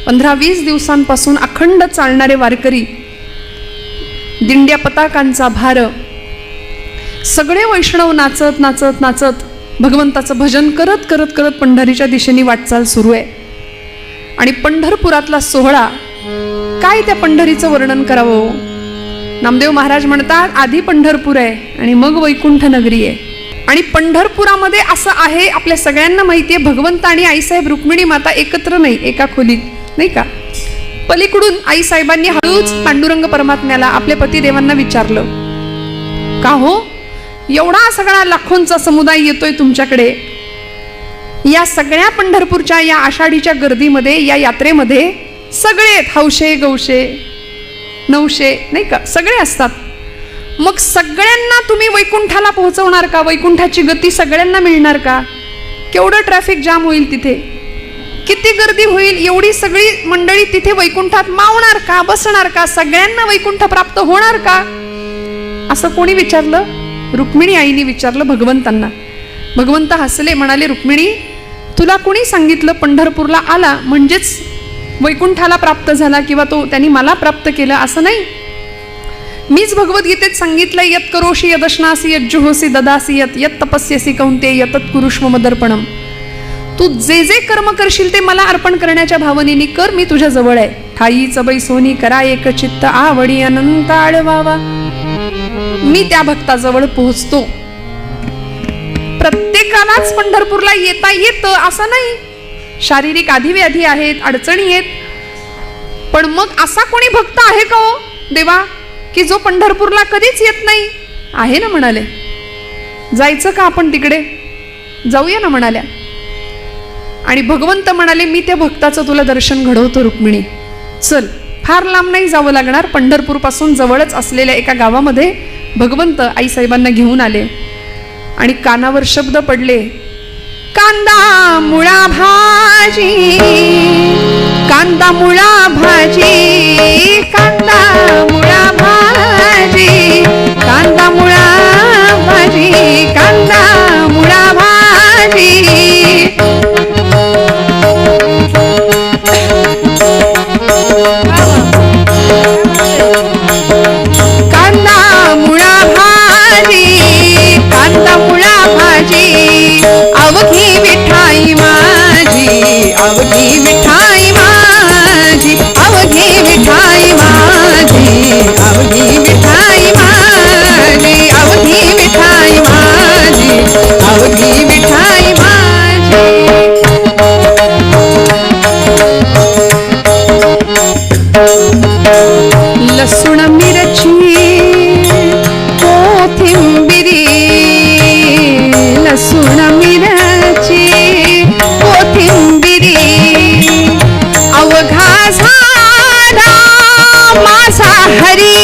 Speaker 1: 15-20 दिवसांपासून अखंड चालणारे वारकरी, दिंड्या पताकांचा भार, सगळे वैष्णव नाचत नाचत नाचत भगवंताचं भजन करत करत करत पंढरीच्या दिशेने वाटचाल सुरू आहे. आणि पंढरपुरातला सोहळा काय, त्या पंढरीचं वर्णन करावं? नामदेव महाराज म्हणतात, आधी पंढरपूर आहे आणि मग वैकुंठ नगरी आहे. आणि पंढरपुरामध्ये असं आहे, आपल्या सगळ्यांना माहिती आहे, भगवंत आणि आईसाहेब रुक्मिणी माता एकत्र नाही, एका खोलीत, नाही का? पलीकडून आईसाहेबांनी हळूच पांडुरंग परमात्म्याला, आपल्या पतिदेवांना विचारलं, का हो एवढा सगळा लाखोंचा समुदाय येतोय तुमच्याकडे, या सगळ्या पंढरपूरच्या या आषाढीच्या गर्दीमध्ये, या यात्रेमध्ये सगळे हौशे गौशे नवशे, नाही का, सगळे असतात. मग सगळ्यांना तुम्ही वैकुंठाला पोहोचवणार का? वैकुंठाची गती सगळ्यांना मिळणार का? केवढं ट्रॅफिक जाम होईल तिथे, किती गर्दी होईल, एवढी सगळी मंडळी तिथे वैकुंठात मावणार का, बसणार का, सगळ्यांना वैकुंठ प्राप्त होणार का? असं कोणी विचारलं? रुक्मिणी आईने विचारलं भगवंतांना. भगवंत हसले, म्हणाले, रुक्मिणी तुला कोणी सांगितलं पंढरपूरला आला म्हणजेच वैकुंठाला प्राप्त झाला किंवा तो त्यांनी मला प्राप्त केलं? असं नाही. मीच भगवद्गीतेत सांगितलंय, यत करोषि यदश्नासी यज्जुहोसी ददासी यत यत तपस्यसी कौंतेय तत् कुरुष्व मदर्पणम. तू जे जे कर्म करशील ते मला अर्पण करण्याच्या भावनेने कर, मी तुझ्या जवळ आहे. ठाईच बैसोनी करा एक चित्त, आवडी अनंत आळवावा. मी त्या भक्ताजवळ पोहोचतो. प्रत्येकालाच पंढरपूरला येता येतं असं नाही. शारीरिक आधिव्याधी आहेत, अडचणी आहेत. पण मग असा कोणी भक्त आहे का हो देवा, की जो पंढरपूरला कधीच येत नाही? आहे ना, म्हणाले. जायचं का आपण तिकडे? जाऊया ना, म्हणाल्या. आणि भगवंत म्हणाले, मी त्या भक्ताचं तुला दर्शन घडवतो रुक्मिणी, चल. फार लांब नाही जावं लागणार. पंढरपूर पासून जवळच असलेल्या एका गावामध्ये भगवंत आईसाहेबांना घेऊन आले आणि कानावर शब्द पडले, कांदा मुळा भाजी, कांदा मुळा भाजी, कांदा मुळा भाजी, कांदा मुळा भाजी, कांदा मुळा भाजी. कांदा मुळा भाजी, कांदा मुळा भाजी, अवघी विठाई माझी, अवघी विठाई माझी, अवघी विठाई माझी, अवघी विठाई माझी, अवघी विठाई माझी, अवघी विठाई माझी. लसूण मिरची कोथिंबिरी, लसूण मिरची कोथिंबिरी, अवघा झाला माझा हरी,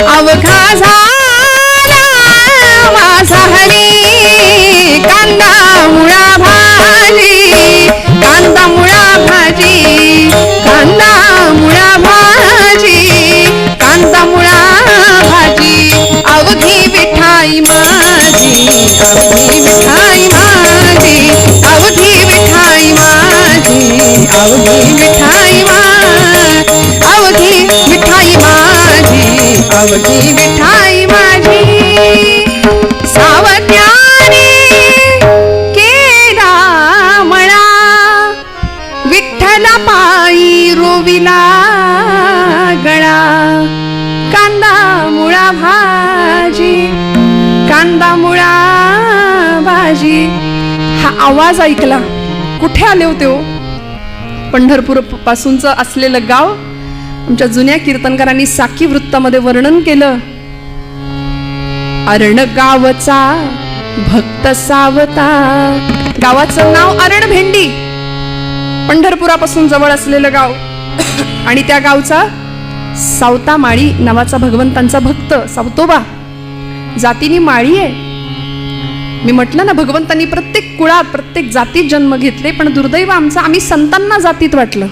Speaker 1: अवघा झाला माझा हरी. कांदा मुळा भाजी, कांदा मुळा भाजी, कांदा मुळा भाजी, कांदा मुळा भाजी, अवघी विठाई माझी, अवघी विठाई माझी, अवघी विठाई माझी, अवघी विठाई माझी, अवघी विठाई माझी, अवघी विठाई माझी. सावत्याने केला मळा, विठ्ठला पायी रोविला गळा. कांदा मुळा भाजी, कांदा मुळा भाजी. हा आवाज ऐकला, कुठे आले होते हो? पंढरपूर पासूनचं असलेलं गाव आमच्या जुन्या कीर्तनकारांनी साखी वृत्तामध्ये वर्णन केलं. अरण गावचा भक्त सावता. गावाचं नाव अरण भेंडी, पंढरपुरापासून जवळ असलेलं गाव. आणि त्या गावचा सावता माळी नावाचा भगवंतांचा भक्त सावतोबा. जातीने माळी आहे. मी म्हटलं ना, भगवंतांनी प्रत्येक कुळात प्रत्येक जातीत जन्म घेतले, पण दुर्दैव आमचा, आम्ही संतांना जातीत वाटलं.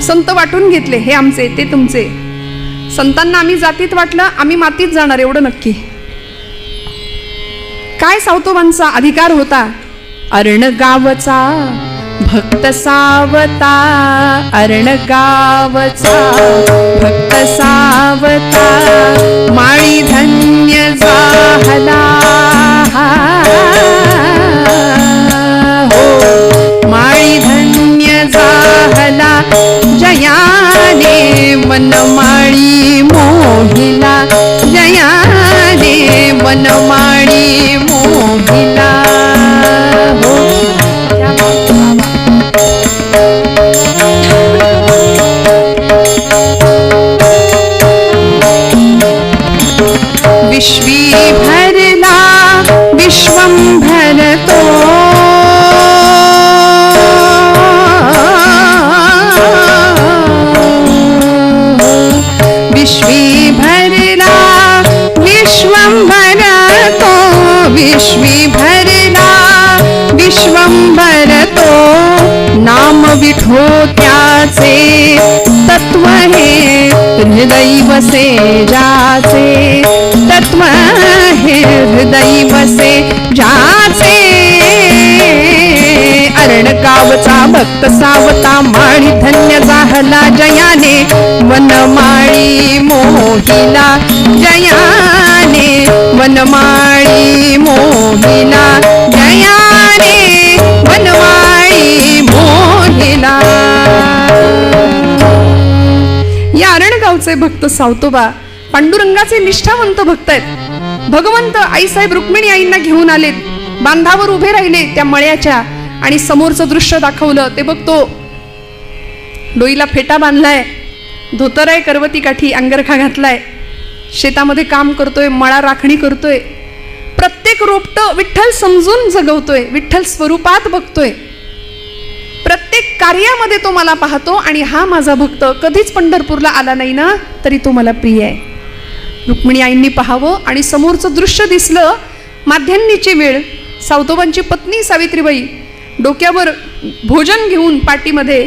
Speaker 1: संत वाटून घेतले, हे आमचे ते तुमचे. संतांना आम्ही जातीत वाटलं, आम्ही मातीत जाणार एवढं नक्की. काय सावतोबांचा अधिकार होता? अरण गावचा भक्त सावता. अरण गावचा भक्त सावता. माळी धन्य झाला हो. माळी धन्य झाला जयाने वनमाळी मोहिला. जयाने वनमाळी मोहिला हो. विश्वी भरला विश्वंभर तो. विश्वी भरला विश्वंभर तो. विश्वी भरला विश्वंभर तो. नाम विठो त्याचे तत्व हे हृदय वसे जाचे. तत्व हे हृदय वसे जाचे. अरण गावचा भक्त सावता. माळी धन्य झाला जयाने वनमाळी मोहिला. जयाने वनमाळी मोहिला. जयाने वनमाळी मोहिला. या अरणगावचे भक्त सावतोबा पांडुरंगाचे निष्ठावंत भक्त आहेत. भगवंत आईसाहेब रुक्मिणी आईंना घेऊन आलेत. बांधावर उभे राहिले त्या मळ्याच्या आणि समोरचं दृश्य दाखवलं. ते बघतो, डोईला फेटा बांधलाय, धोतर आहे, करवती काठी, अंगरखा घातलाय, शेतामध्ये काम करतोय, मळा राखणी करतोय. प्रत्येक रोपट विठ्ठल समजून जगवतोय, विठ्ठल स्वरूपात बघतोय. प्रत्येक कार्यामध्ये तो मला पाहतो. आणि हा माझा भक्त कधीच पंढरपूरला आला नाही ना, तरी तो मला प्रिय आहे. रुक्मिणी आईंनी पाहावं आणि समोरचं दृश्य दिसलं. माध्यान्नीची वेळ. सावतोबांची पत्नी सावित्रीबाई डोक्यावर भोजन घेऊन पाटीमध्ये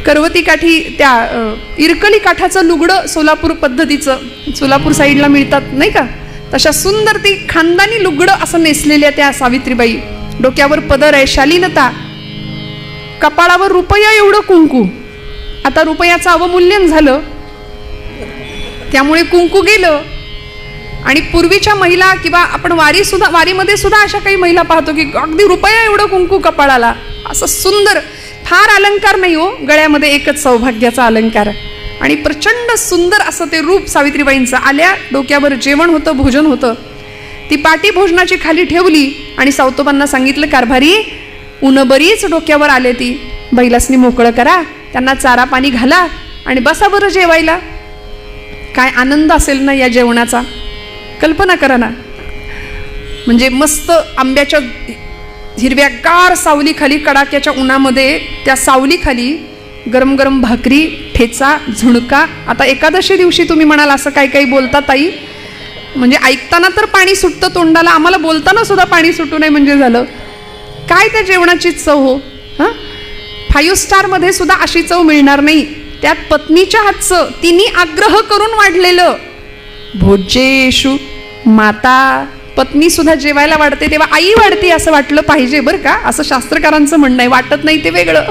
Speaker 1: करवती काठी, त्या इरकली काठाचं लुगडं सोलापूर पद्धतीचं, सोलापूर साईडला मिळतात नाही का, तशा सुंदर ती खानदानी लुगडं असं नेसलेल्या त्या सावित्रीबाई. डोक्यावर पदर आहे, शालीनता, कपाळावर रुपया एवढं कुंकू. आता रुपयाचं अवमूल्यन झालं त्यामुळे कुंकू गेलं. आणि पूर्वीच्या महिला किंवा आपण वारीमध्ये सुद्धा अशा काही महिला पाहतो की अगदी रुपया एवढं कुंकू कपाळाला, असं सुंदर. फार अलंकार नाही हो, गळ्यामध्ये एकच सौभाग्याचा अलंकार. आणि प्रचंड सुंदर असं ते रूप सावित्रीबाईंचं. आल्या, डोक्यावर जेवण होतं, भोजन होतं. ती पाटी भोजनाची खाली ठेवली आणि सावतोबांना सांगितलं, कारभारी ऊन बरीच डोक्यावर आले, ती बैलासनी मोकळं करा, त्यांना चारा पाणी घाला आणि बसा बरं जेवायला. काय आनंद असेल ना या जेवणाचा, कल्पना करा ना. म्हणजे मस्त आंब्याच्या हिरव्यागार सावलीखाली, कडाक्याच्या उन्हामध्ये त्या सावलीखाली गरम गरम भाकरी, ठेचा, झुणका. आता एकादशी दिवशी तुम्ही म्हणाल असं काही काही बोलता ताई, म्हणजे ऐकताना तर पाणी सुटतं तोंडाला, आम्हाला बोलताना सुद्धा पाणी सुटू नये म्हणजे झालं. काय त्या जेवणाची चव हो. हां, 5 स्टारमध्ये सुद्धा अशी चव मिळणार नाही. त्यात पत्नीच्या हातचं, तिने आग्रह करून वाढलेलं. भोजेषु माता, पत्नी सुद्धा जेवायला वाढते तेव्हा आई वाढते असं वाटलं पाहिजे बरं का, असं शास्त्रकारांचं म्हणणं आहे. वाटत नाही ते वेगळं.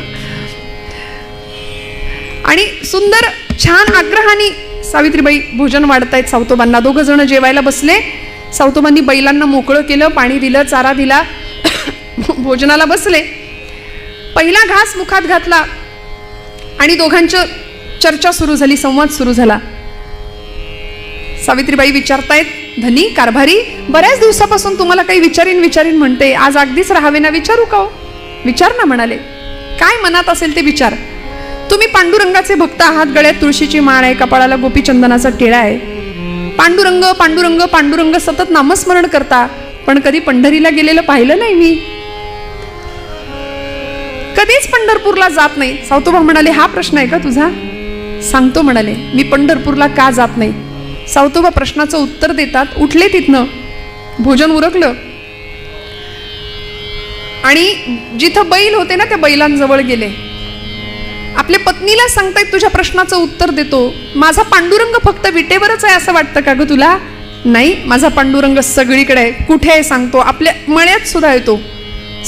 Speaker 1: आणि सुंदर छान आग्रहाने सावित्रीबाई भोजन वाढतायत सावतोबांना. 2 जण जेवायला बसले. सावतोबांनी बैलांना मोकळं केलं, पाणी दिलं, चारा दिला, भोजनाला बसले. पहिला घास मुखात घातला आणि दोघांची चर्चा सुरू झाली, संवाद सुरू झाला. सावित्रीबाई विचारतायत, धनी कारभारी, बऱ्याच दिवसापासून तुम्हाला काही विचारीन म्हणते, आज अगदीच राहावे ना, विचारू का हो? विचार ना म्हणाले. काय मनात असेल ते विचार. तुम्ही पांडुरंगाचे भक्त आहात, गळ्यात तुळशीची माळ आहे, कपाळाला गोपीचंदनाचा टिळा आहे, पांडुरंग पांडुरंग पांडुरंग सतत नामस्मरण करता, पण कधी पंढरीला गेलेलं पाहिलं नाही मी, कधीच पंढरपूरला जात नाही. सावतोबा म्हणाले, हा प्रश्न आहे का तुझा? सांगतो म्हणाले, मी पंढरपूरला का जात नाही. सावतोबा प्रश्नाचं उत्तर देतात. उठले तिथनं, भोजन उरकलं आणि जिथं बैल होते ना त्या बैलांजवळ गेले. आपल्या पत्नीला सांगतायत, तुझ्या प्रश्नाचं उत्तर देतो. माझा पांडुरंग फक्त विटेवरच आहे असं वाटतं का ग तुला? नाही, माझा पांडुरंग सगळीकडे आहे. कुठे आहे सांगतो, आपल्या मळ्यात सुद्धा येतो.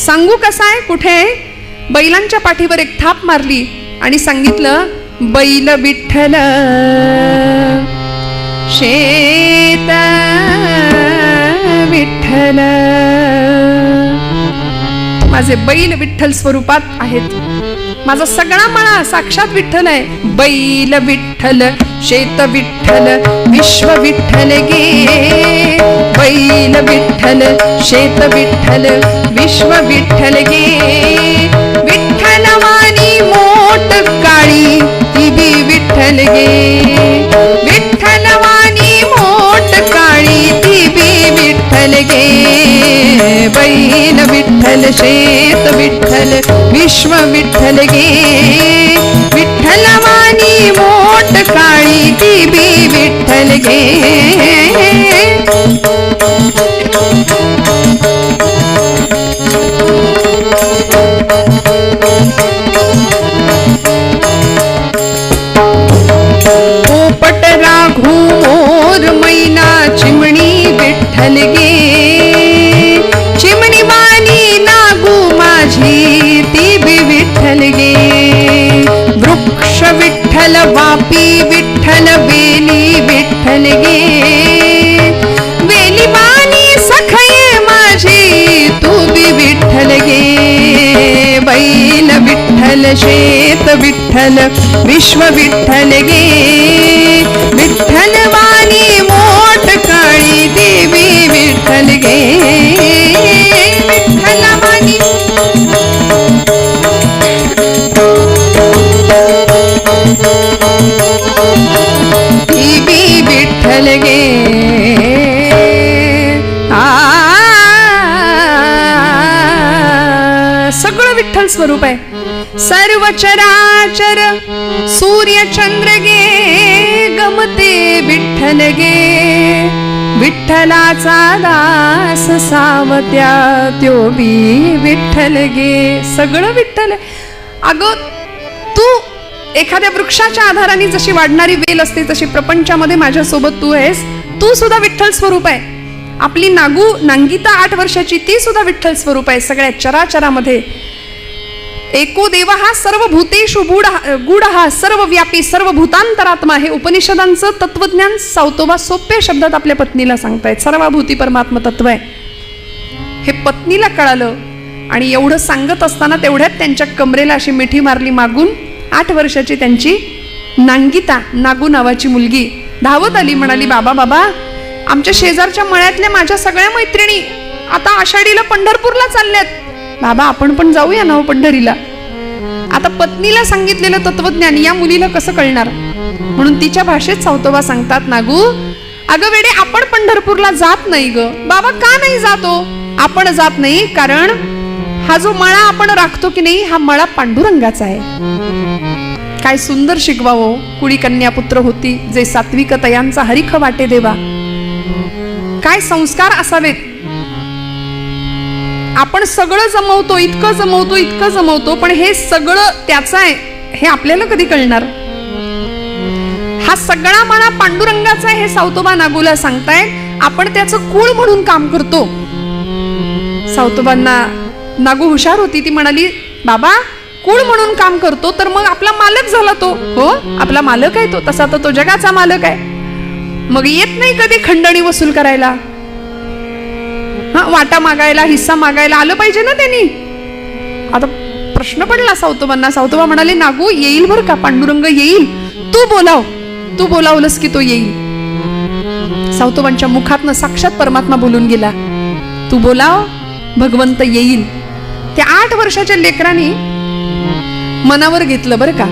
Speaker 1: सांगू कसा आहे, कुठे आहे? बैलांच्या पाठीवर एक थाप मारली आणि सांगितलं, बैल विठ्ठल शेत विठ्ठल. माझे बैल विठ्ठल स्वरूपात आहेत. माझा सगळा मळा साक्षात विठ्ठल आहे. बैल विठ्ठल शेत विठ्ठल विश्व विठ्ठल गे. बैल विठ्ठल शेत विठ्ठल विश्व विठ्ठल गे. विठ्ठल वाणी मोठ काळी ती बी विठ्ठल गे. विठ्ठल वाणी मोठ काळी ती बी विठ्ठल गे. बैल विठ्ठल शेत विठ्ठल विश्व विठ्ठल गे. विठ्ठल वाणी मोठ काळी ती बी विठ्ठल गे. पोपट राघू मोर मैना चिमणी विठ्ठल गे. चिमणी वाणी नागू माझी ती बी विठ्ठल गे. वृक्ष विठ्ठल वापी विठ्ठल वेली विठ्ठल गे. वेली वाणी सखये माझी तू बी विठ्ठल गे. बैल विठ्ठल शेत विठ्ठल विश्व विठ्ठल गे. विठ्ठल वाणी मोठ काळी देवी विठ्ठल गे. विठ्ठल वाणी देवी विठ्ठल गे. सगळं विठ्ठल स्वरूप आहे. सर्व चराचर सूर्य चंद्र गे. गमते विठ्ठल गे. विठ्ठलाचा दास सावत्या त्यो बी विठ्ठल गे. सगळं विठ्ठल. अगं तू एखाद्या वृक्षाच्या आधाराने जशी वाढणारी वेल असते तशी प्रपंचामध्ये माझ्यासोबत तू आहेस. तू सुद्धा विठ्ठल स्वरूप आहे. आपली नांगिता 8 वर्षाची ती सुद्धा विठ्ठल स्वरूप आहे. सगळ्या चराचरामध्ये एको देव हा सर्व भूतेषु गूढ हा सर्व व्यापी सर्व भूतांतरात्मा. हे उपनिषदांचं तत्वज्ञान सावतोबा सोप्या शब्दात आपल्या पत्नीला सांगतायत. सर्वभूती परमात्म तत्व आहे हे पत्नीला कळालं आणि एवढं सांगत असताना तेवढ्यात त्यांच्या कमरेला अशी मिठी मारली मागून. 8 वर्षाची त्यांची नांगिता नागू नावाची मुलगी धावत आली. म्हणाली, बाबा बाबा, आमच्या शेजारच्या मळ्यातल्या माझ्या सगळ्या मैत्रिणी आता आषाढीला पंढरपूरला चालल्यात. बाबा आपण पण जाऊया ना पंढरीला. आता पत्नीला सांगितलेलं तत्वज्ञान या मुलीला कसं कळणार, म्हणून तिच्या भाषेत सावतोबा सांगतात, नागू अगं वेडे, आपण पंढरपूरला जात नाही ग. बाबा का नाही जातो? आपण जात नाही कारण हा जो मळा आपण राखतो की नाही, हा मळा पांडुरंगाचा आहे. काय सुंदर शिकवावो. कुळी कन्या पुत्र होती जे सात्विक तयांचा हरिख वाटे देवा. काय संस्कार असावेत. आपण सगळं जमवतो, इतकं जमवतो इतकं जमवतो, पण हे सगळं त्याचं आहे हे आपल्याला कधी कळणार. हा सगळा मळा पांडुरंगाचा आहे हे सावतोबा नागूला सांगताय. आपण त्याचं कुळ म्हणून काम करतो. सावतोबांना नागू हुशार होती. ती म्हणाली, बाबा कुळ म्हणून काम करतो तर मग आपला मालक झाला तो. हो आपला मालक आहे तो, तसा तर तो जगाचा मालक आहे. मग येत नाही कधी खंडणी वसूल करायला. वाटा मागायला, हिस्सा मागायला आलं पाहिजे ना त्यांनी. आता प्रश्न पडला सावतोबांना. सावतोबा म्हणाले, नागू येईल बर का, पांडुरंग येईल. तू बोलाव, तू बोलावलंस की तो येईल. सावतोबांच्या मुखातनं साक्षात परमात्मा बोलून गेला, तू बोलाव भगवंत येईल. त्या 8 वर्षाच्या लेकरांनी मनावर घेतलं बरं का.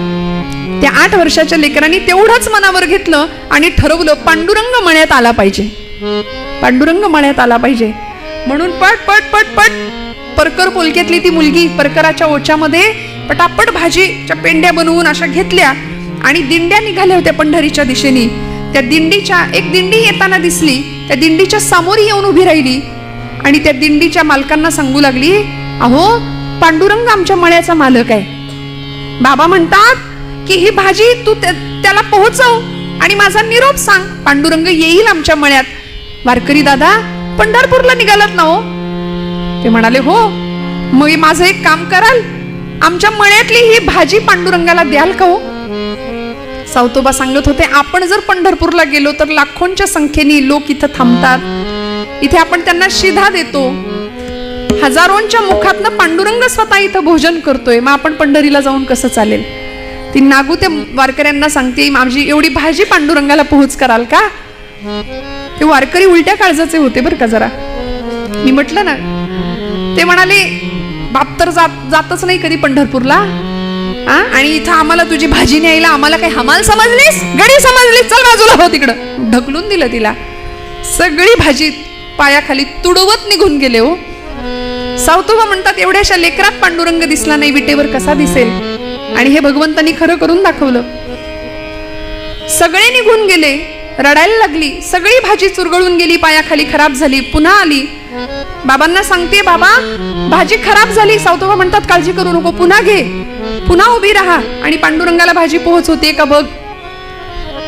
Speaker 1: त्या 8 वर्षाच्या लेकरांनी तेवढंच मनावर घेतलं आणि ठरवलं पांडुरंग मळ्यात आला पाहिजे, पांडुरंग मळ्यात आला पाहिजे. म्हणून पट पट पट पट परकर पोलक्यातली ती मुलगी परकराच्या ओच्यामध्ये पटापट भाजीच्या पेंड्या बनवून अशा घेतल्या आणि दिंड्या निघाल्या होत्या पंढरीच्या दिशेने. त्या दिंडीच्या एक दिंडी येताना दिसली, त्या दिंडीच्या सामोरी येऊन उभी राहिली आणि त्या दिंडीच्या मालकांना सांगू लागली, अहो पांडुरंग आमच्या मळ्याचा मालक आहे. बाबा म्हणतात की ही भाजी तू त्याला पोहोचव आणि माझा निरोप सांग, पांडुरंग येईल आमच्या मळ्यात. वारकरी दादा पंढरपूरला निघालात ना हो? ते म्हणाले हो. मग माझं एक काम कराल, आमच्या मळ्यातली ही भाजी पांडुरंगाला द्याल का हो? सावतोबा सांगत होते, आपण जर पंढरपूरला गेलो तर लाखोंच्या संख्येने लोक इथं थांबतात, इथे आपण त्यांना शिधा देतो, हजारोंच्या मुखातनं पांडुरंग स्वतः इथं भोजन करतोय, मग आपण पंढरीला जाऊन कसं चालेल? ती नागू त्या वारकऱ्यांना सांगते, माझी एवढी भाजी पांडुरंगाला पोहोच कराल का? ते वारकरी उलट्या काळजाचे होते बरं का जरा. मी म्हटलं ना, ते म्हणाले बाप तर जातच नाही कधी पंढरपूरला, आणि इथं आम्हाला तुझी भाजी न्यायला आम्हाला काही हमाल समजलीस, गडी समजलीस, चल बाजूला हो तिकडं. ढकलून दिलं तिला. सगळी भाजी पायाखाली तुडवत निघून गेले हो. सावतोबा म्हणतात, एवढ्याशा लेकरात पांडुरंग दिसला नाही, विटेवर कसा दिसेल? आणि हे भगवंतांनी खरं करून दाखवलं. सगळे निघून गेले, रडायला लागली, सगळी भाजी चुरगळून गेली, पायाखाली खराब झाली. पुन्हा आली, बाबांना सांगते, बाबा भाजी खराब झाली. सावतोबा म्हणतात, काळजी करू नको, पुन्हा घे, पुन्हा उभी राहा आणि पांडुरंगाला भाजी पोहोच होते का बघ.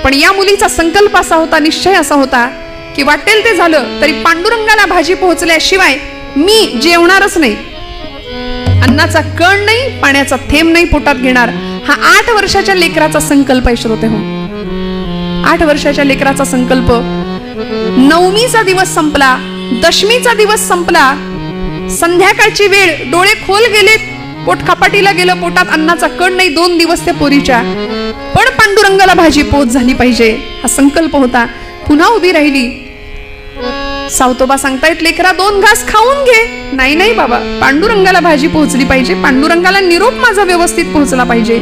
Speaker 1: पण या मुलीचा संकल्प असा होता, निश्चय असा होता की वाटेल ते झालं तरी पांडुरंगाला भाजी पोहोचल्याशिवाय मी जेवणारच नाही. अन्नाचा कण नाही, पाण्याचा थेंब नाही पोटात घेणार. हा 8 वर्षाच्या लेकराचा संकल्प आहे श्रोते हो. 8 वर्षाच्या लेकराचा संकल्प. नवमीचा दिवस संपला, दशमीचा दिवस संपला, संध्याकाळची वेळ, डोळे खोल गेले, पोट खापाटीला गेलं, पोटात अन्नाचा कण नाही 2 दिवस त्या पोरीच्या. पण पांडुरंगाला भाजी पोच झाली पाहिजे हा संकल्प होता. पुन्हा उभी राहिली. सावतोबा सांगतायत, लेकरा 2 घास खाऊन घे. नाही नाही बाबा, पांडुरंगाला भाजी पोहोचली पाहिजे, पांडुरंगाला निरोप माझा व्यवस्थित पोहोचला पाहिजे.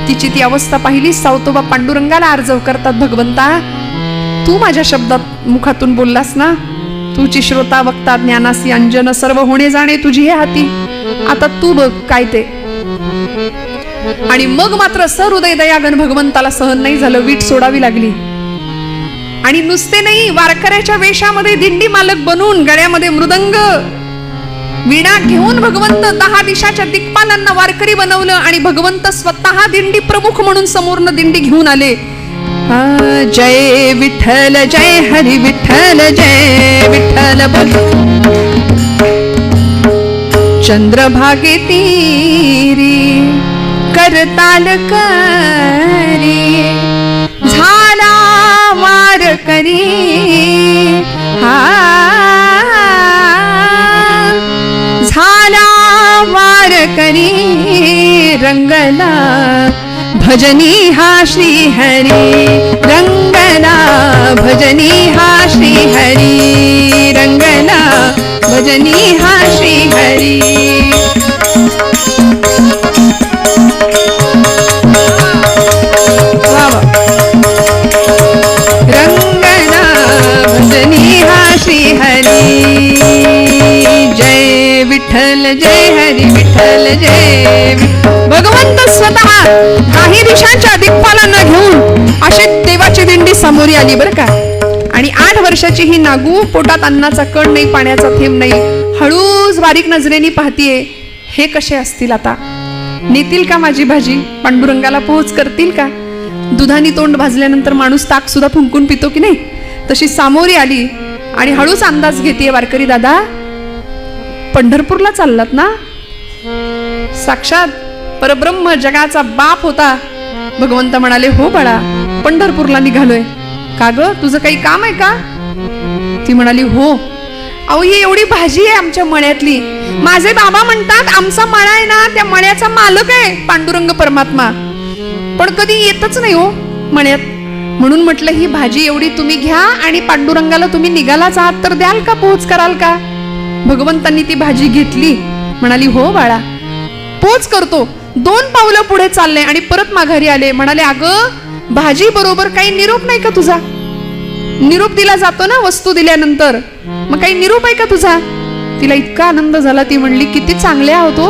Speaker 1: तिची ती अवस्था पाहिली. सावतोबा पांडुरंगाला अर्जव करतात, भगवंता तू माझ्या शब्दात मुखातून बोललास ना, तुची श्रोता वक्ता ज्ञानासी अंजन, सर्व होणे जाणे तुझी हे हाती, आता तू बघ काय ते. आणि मग मात्र सहृदय दयागण भगवंताला सहन नाही झालं, वीट सोडावी लागली. आणि नुसते नाही, वारकऱ्याच्या वेशामध्ये दिंडी मालक बनून, गळ्यामध्ये मृदंग वीणा घेऊन भगवंत 10 दिशाच्या दिक्पालांना वारकरी बनवलं आणि भगवंत स्वतः दिंडी प्रमुख म्हणून समोरनं दिंडी घेऊन आले. जय विठ्ठल जय हरी विठ्ठल जय विठ्ठल बोल. चंद्रभागे तीरी करताल करी, झाला वारकरी झाला वारकरी, रंगला भजनी हा श्री हरी, रंगला भजनी हा श्री हरी, रंगला भजनी हा श्री हरी. रंगला भजनी हा श्री हरी. जय विठ्ठल जय हरी विठ्ठल जय. भगवंत स्वतः काही दिशांच्या दिक्पालांना घेऊन अशी देवाची दिंडी समोरी आली बरं का. आणि 8 वर्षाची ही नागू, पोटात अन्नाचा कण नाही, पाण्याचा थेंब नाही, हळूच बारीक नजरेने पाहतीये, हे कसे असतील आता, नेतील का माझी भाजी, पांडुरंगाला पोहोच करतील का? दुधानी तोंड भाजल्यानंतर माणूस ताक सुद्धा फुंकून पितो की नाही, तशी सामोरी आली आणि हळूच अंदाज घेते, वारकरी दादा पंढरपूरला चाललात ना? साक्षात परब्रह्म जगाचा बाप होता. भगवंत म्हणाले, हो बाळा पंढरपूरला निघालोय. का ग, तुझं काही काम आहे का? ती म्हणाली, हो. अहो ही एवढी भाजी आहे आमच्या मळ्यातली, माझे बाबा म्हणतात आमचा मळा आहे ना, त्या मळ्याचा मालक आहे पांडुरंग परमात्मा, पण कधी येतच नाही हो मळ्यात. म्हणून म्हटलं ही भाजी एवढी तुम्ही घ्या आणि पांडुरंगाला तुम्ही निघालाच आहात तर द्याल का, पोच कराल का? भगवंतांनी ती भाजी घेतली, म्हणाली, हो बाळा पोच करतो, 2 पावलं पुढे चालले आणि परत माघारी आले. म्हणाले, अगं भाजी बरोबर काही निरोप नाही का तुझा? निरोप दिला जातो ना वस्तू दिल्यानंतर, मग काही निरोप आहे का तुझा? तिला इतका आनंद झाला, ती म्हणली, किती चांगले आहोत हो,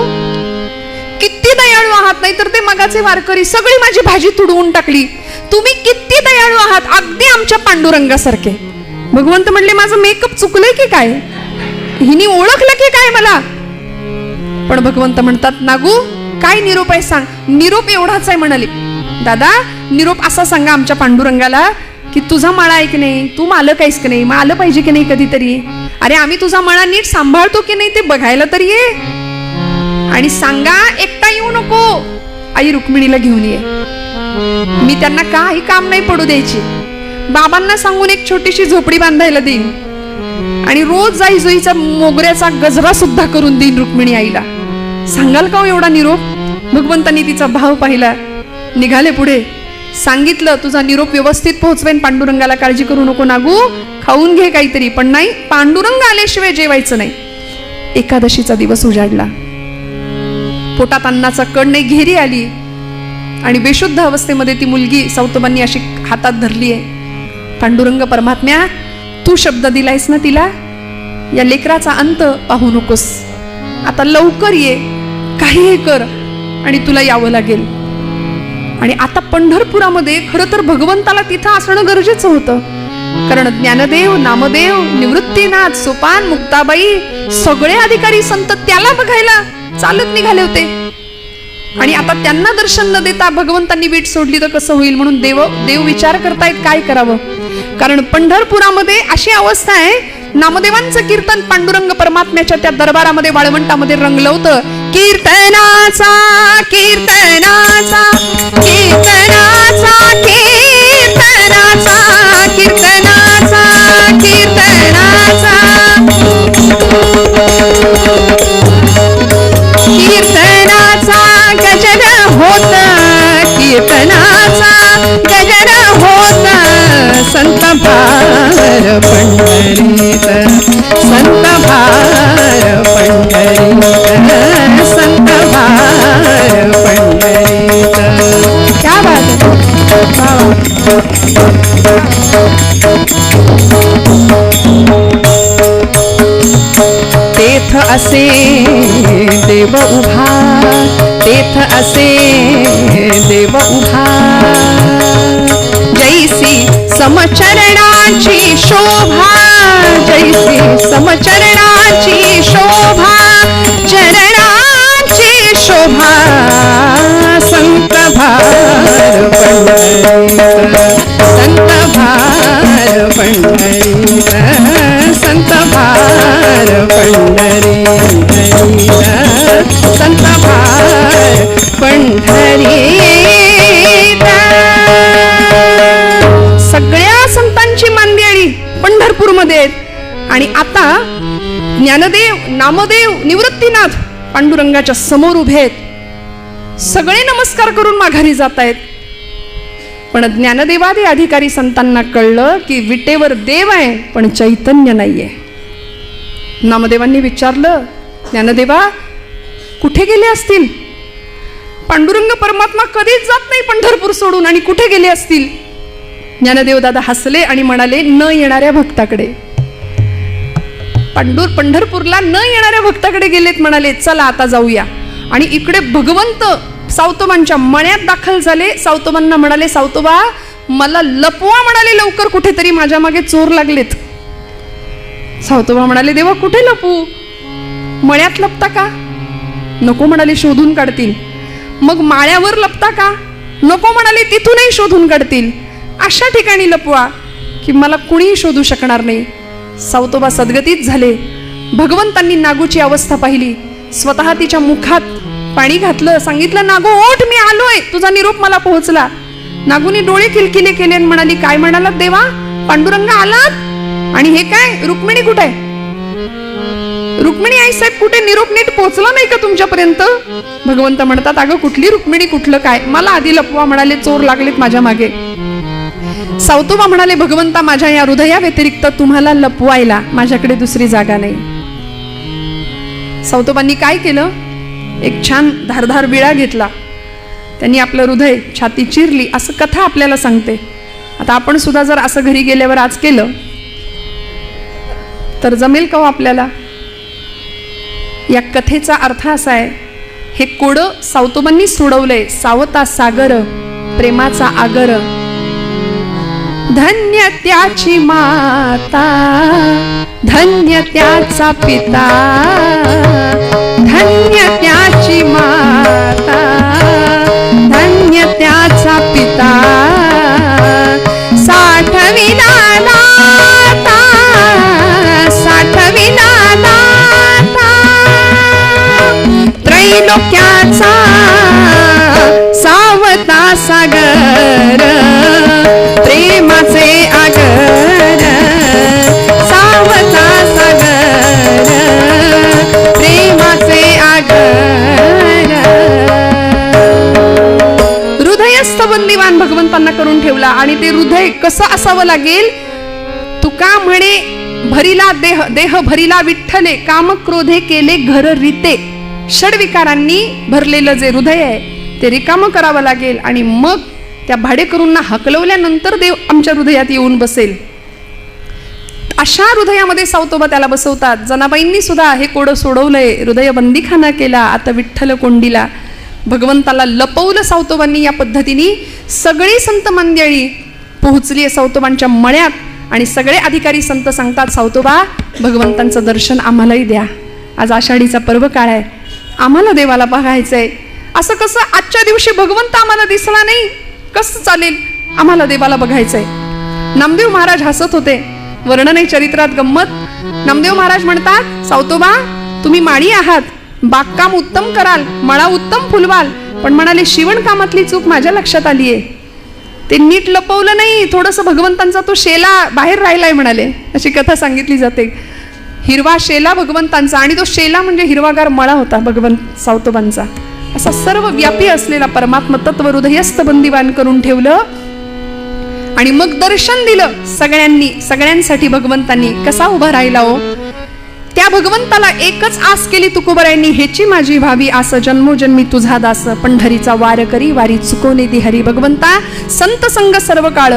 Speaker 1: किती दयाळू आहात. नाही तर ते मगाचे वारकरी सगळी माझी भाजी तुडवून टाकली. तुम्ही किती दयाळू आहात, अगदी आमच्या पांडुरंगासारखे. भगवंत म्हणले, माझं मेकअप चुकलंय की काय? हिनी ओळखलं की काय मला? पण भगवंत म्हणतात, नागू काय निरोप आहे सांग. निरोप एवढाच आहे म्हणाले, दादा निरोप असा सांगा आमच्या पांडुरंगाला की तुझा मळा आहे की नाही, तू मालक आहेस की नाही, मग आलं पाहिजे की नाही कधीतरी. अरे आम्ही तुझा मळा नीट सांभाळतो की नाही ते बघायला तरी ये. आणि सांगा, एकटा येऊ नको, आई रुक्मिणीला घेऊन ये. मी त्यांना काही काम नाही पडू द्यायची. बाबांना सांगून एक छोटीशी झोपडी बांधायला देईन आणि रोज जाई जुईचा मोगऱ्याचा गजरा सुद्धा करून देईन रुक्मिणी आईला. सांगाल का एवढा निरोप? भगवंतांनी तिचा भाव पाहिला, निघाले पुढे. सांगितलं, तुझा निरोप व्यवस्थित पोहोचवेन, पांडुरंगाला काळजी करू नको नागू, खाऊन घे काहीतरी. पण नाही, पांडुरंग आल्याशिवाय जेवायचं नाही. एकादशीचा दिवस उजाडला. पोटात अन्नाचा कण नाही, घेरी आली आणि बेशुद्ध अवस्थेमध्ये ती मुलगी सौतबांनी अशी हातात धरली आहे. पांडुरंग परमात्म्या, तू शब्द दिलायस ना तिला, या लेकराचा अंत पाहू नकोस, आता लवकर ये, काहीही कर आणि तुला यावं लागेल. आणि आता पंढरपुरामध्ये खरं तर भगवंताला तिथं असणं गरजेचं होतं, कारण ज्ञानदेव, नामदेव, निवृत्तीनाथ, सोपान, मुक्ताबाई सगळे अधिकारी संत त्याला बघायला चालत निघाले होते. आणि आता त्यांना दर्शन न देता भगवंतांनी वीट सोडली तर कसं होईल, म्हणून देव विचार करतायत काय करावं. कारण पंढरपुरामध्ये अशी अवस्था आहे, नामदेवांचं कीर्तन पांडुरंग परमात्म्याच्या त्या दरबारामध्ये वाळवंटामध्ये रंगलं होतं. कीर्तनाचा कीर्तनाचा कीर्तनाचा कीर्तनाचा कीर्तनाचा कीर्तनाचा कीर्तनाचा गजर होत, कीर्तनाचा गजर होत, संत भार पंढरीत, संत भार पंढरीत, संत भार पंढरीत. क्या बात तेथ असे देव उभा, तेथ असे देव उभा, जैसी समचरणाची शोभा, जैसी समचरणाची शोभा, चरणाची शोभा, संत भार पंढरीत, संत भार पंढरीत, संत भार पंढरीत, संत भार पंढरीत. सगळ्या संतांची मांदियाळी पंढरपूरमध्ये आहेत. आणि आता ज्ञानदेव, नामदेव, निवृत्तीनाथ पांडुरंगाच्या समोर उभे आहेत. सगळे नमस्कार करून माघारी जात आहेत. पण ज्ञानदेवादी अधिकारी संतांना कळलं की विटेवर देव आहे पण चैतन्य नाहीये. नामदेवांनी विचारलं, ज्ञानदेवा कुठे गेले असतील? पांडुरंग परमात्मा कधीच जात नाही पंढरपूर सोडून, आणि कुठे गेले असतील? ज्ञानदेव दादा हसले आणि म्हणाले, न येणाऱ्या भक्ताकडे. पंढरपूरला न येणाऱ्या भक्ताकडे गेलेत. म्हणाले, चला आता जाऊया. आणि इकडे भगवंत सावतोबांच्या मळ्यात दाखल झाले. सावतोबांना म्हणाले, सावतोबा मला लपवा, म्हणाले लवकर, कुठेतरी माझ्या मागे चोर लागलेत. सावतोबा म्हणाले, देवा कुठे लपू? मळ्यात लपता का? नको म्हणाले, शोधून काढतील. मग माळ्यावर लपता का? नको म्हणाले, तिथूनही शोधून काढतील. अशा ठिकाणी लपवा की मला कुणीही शोधू शकणार नाही. सावतोबा सद्गतीत झाले. भगवंतांनी नागूची अवस्था पाहिली. स्वतः तिच्या मुखात पाणी घातलं, सांगितलं, नागू ओठ, मी आलोय, तुझा निरोप मला पोहोचला. नागूने डोळे किलकिले केले आणि म्हणाली, काय म्हणालात देवा? पांडुरंग आलात? आणि हे काय, रुक्मिणी कुठे? रुक्मिणी आई साहेब कुठे? निरोप नीट पोहोचला नाही का तुमच्यापर्यंत? भगवंत म्हणतात, अगं कुठली रुक्मिणी, कुठलं काय, मला आधी लपवा. म्हणाले, चोर लागलेत माझ्या मागे. सावतोबा म्हणाले, भगवंता माझ्या या हृदया व्यतिरिक्त तुम्हाला लपवायला माझ्याकडे दुसरी जागा नाही. सावतोबांनी काय केलं? एक छान धारधार विळा घेतला, त्यांनी आपलं हृदय छाती चिरली, असं कथा आपल्याला सांगते. आता आपण सुद्धा जर असं घरी गेल्यावर आज केलं तर जमेल का हो आपल्याला? या कथेचा अर्थ असा आहे, हे कोडं सावतोबांनी सोडवलंय. सावता सागर प्रेमाचा आगर, धन्य त्याची माता, धन्य त्याचा पिता, धन्य त्याची माता, धन्य त्याचा पिता, साठविला नाता, साठविला नाता, त्रैलोक्याचा सावता सागर, प्रेमाचे आगर, सावता सागर, प्रेमाचे आगर. हृदयस्थ बंदिवान भगवंतांना करून ठेवला. आणि ते हृदय कसं असावं लागेल? तुका म्हणे भरिला देह, देह भरिला विठ्ठले, काम क्रोधे केले घर रीते. षडविकारांनी भरलेलं जे हृदय आहे ते रिकामं करावं लागेल, आणि मग त्या भाडेकरूंना हकलवल्यानंतर देव आमच्या हृदयात येऊन बसेल. अशा हृदयामध्ये सावतोबा त्याला बसवतात. जनाबाईंनी सुद्धा हे कोडं सोडवलंय, हृदय बंदीखाना केला, आता विठ्ठल कोंडीला. भगवंताला लपवलं सावतोबांनी. या पद्धतीने सगळी संत मंडळी पोहोचली सावतोबांच्या मळ्यात, आणि सगळे अधिकारी संत सांगतात, सावतोबा भगवंतांचं दर्शन आम्हालाही द्या. आज आषाढीचा पर्व काळ आहे, आम्हाला देवाला बघायचंय. असं कसं आजच्या दिवशी भगवंत आम्हाला दिसला नाही, कसं चालेल? आम्हाला देवाला बघायचंय. नामदेव महाराज हसत होते. वर्णन आहे चरित्रात गंमत. नामदेव महाराज म्हणतात, सावतोबा तुम्ही माळी आहात, बागकाम उत्तम कराल, मळा उत्तम फुलवाल, पण म्हणाले शिवणकामातली चूक माझ्या लक्षात आलीये. ते नीट लपवलं नाही, थोडंसं भगवंतांचा तो शेला बाहेर राहिलाय म्हणाले. अशी कथा सांगितली जाते. हिरवा शेला भगवंतांचा, आणि तो शेला म्हणजे हिरवागार मळा होता भगवंत सावतोबांचा. असा सर्व व्यापी असलेला परमात्मा तत्व हृदयस्थ बंदिवान करून ठेवलं, आणि मग दर्शन दिलं सगळ्यांनी. सगळ्यांसाठी भगवंतांनी कसा उभा राहिला हो? त्या भगवंताला एकच आस केली तुकोबरायांनी, हेची माझी भावी आस, जन्मोजन्मी तुझा दास, पंढरीचा वार करी वारी चुकवणे ती हरी. भगवंता संत संग सर्व काळ,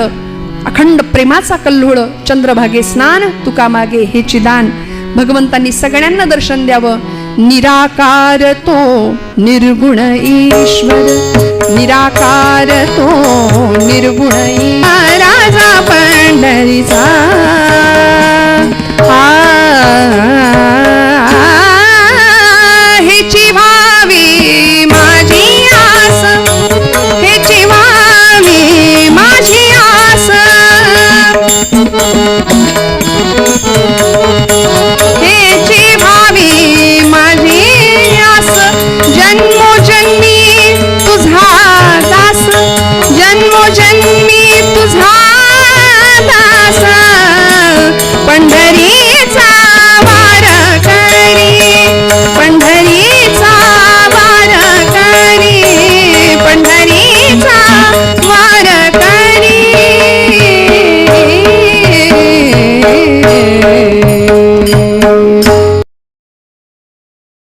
Speaker 1: अखंड प्रेमाचा कल्लोळ, चंद्रभागे स्नान तुका मागे हेची दान. भगवंतांनी सगळ्यांना दर्शन द्यावं. निराकार तो निर्गुण ईश्वर, निराकार तो निर्गुण राजा पंढरीचा. हेची व्हावी माझी आस, हेची व्हावी माझी आस, हेची व्हावी माझी आस, जन्मोजन्मी तुझा दास, जन्मोजन्मी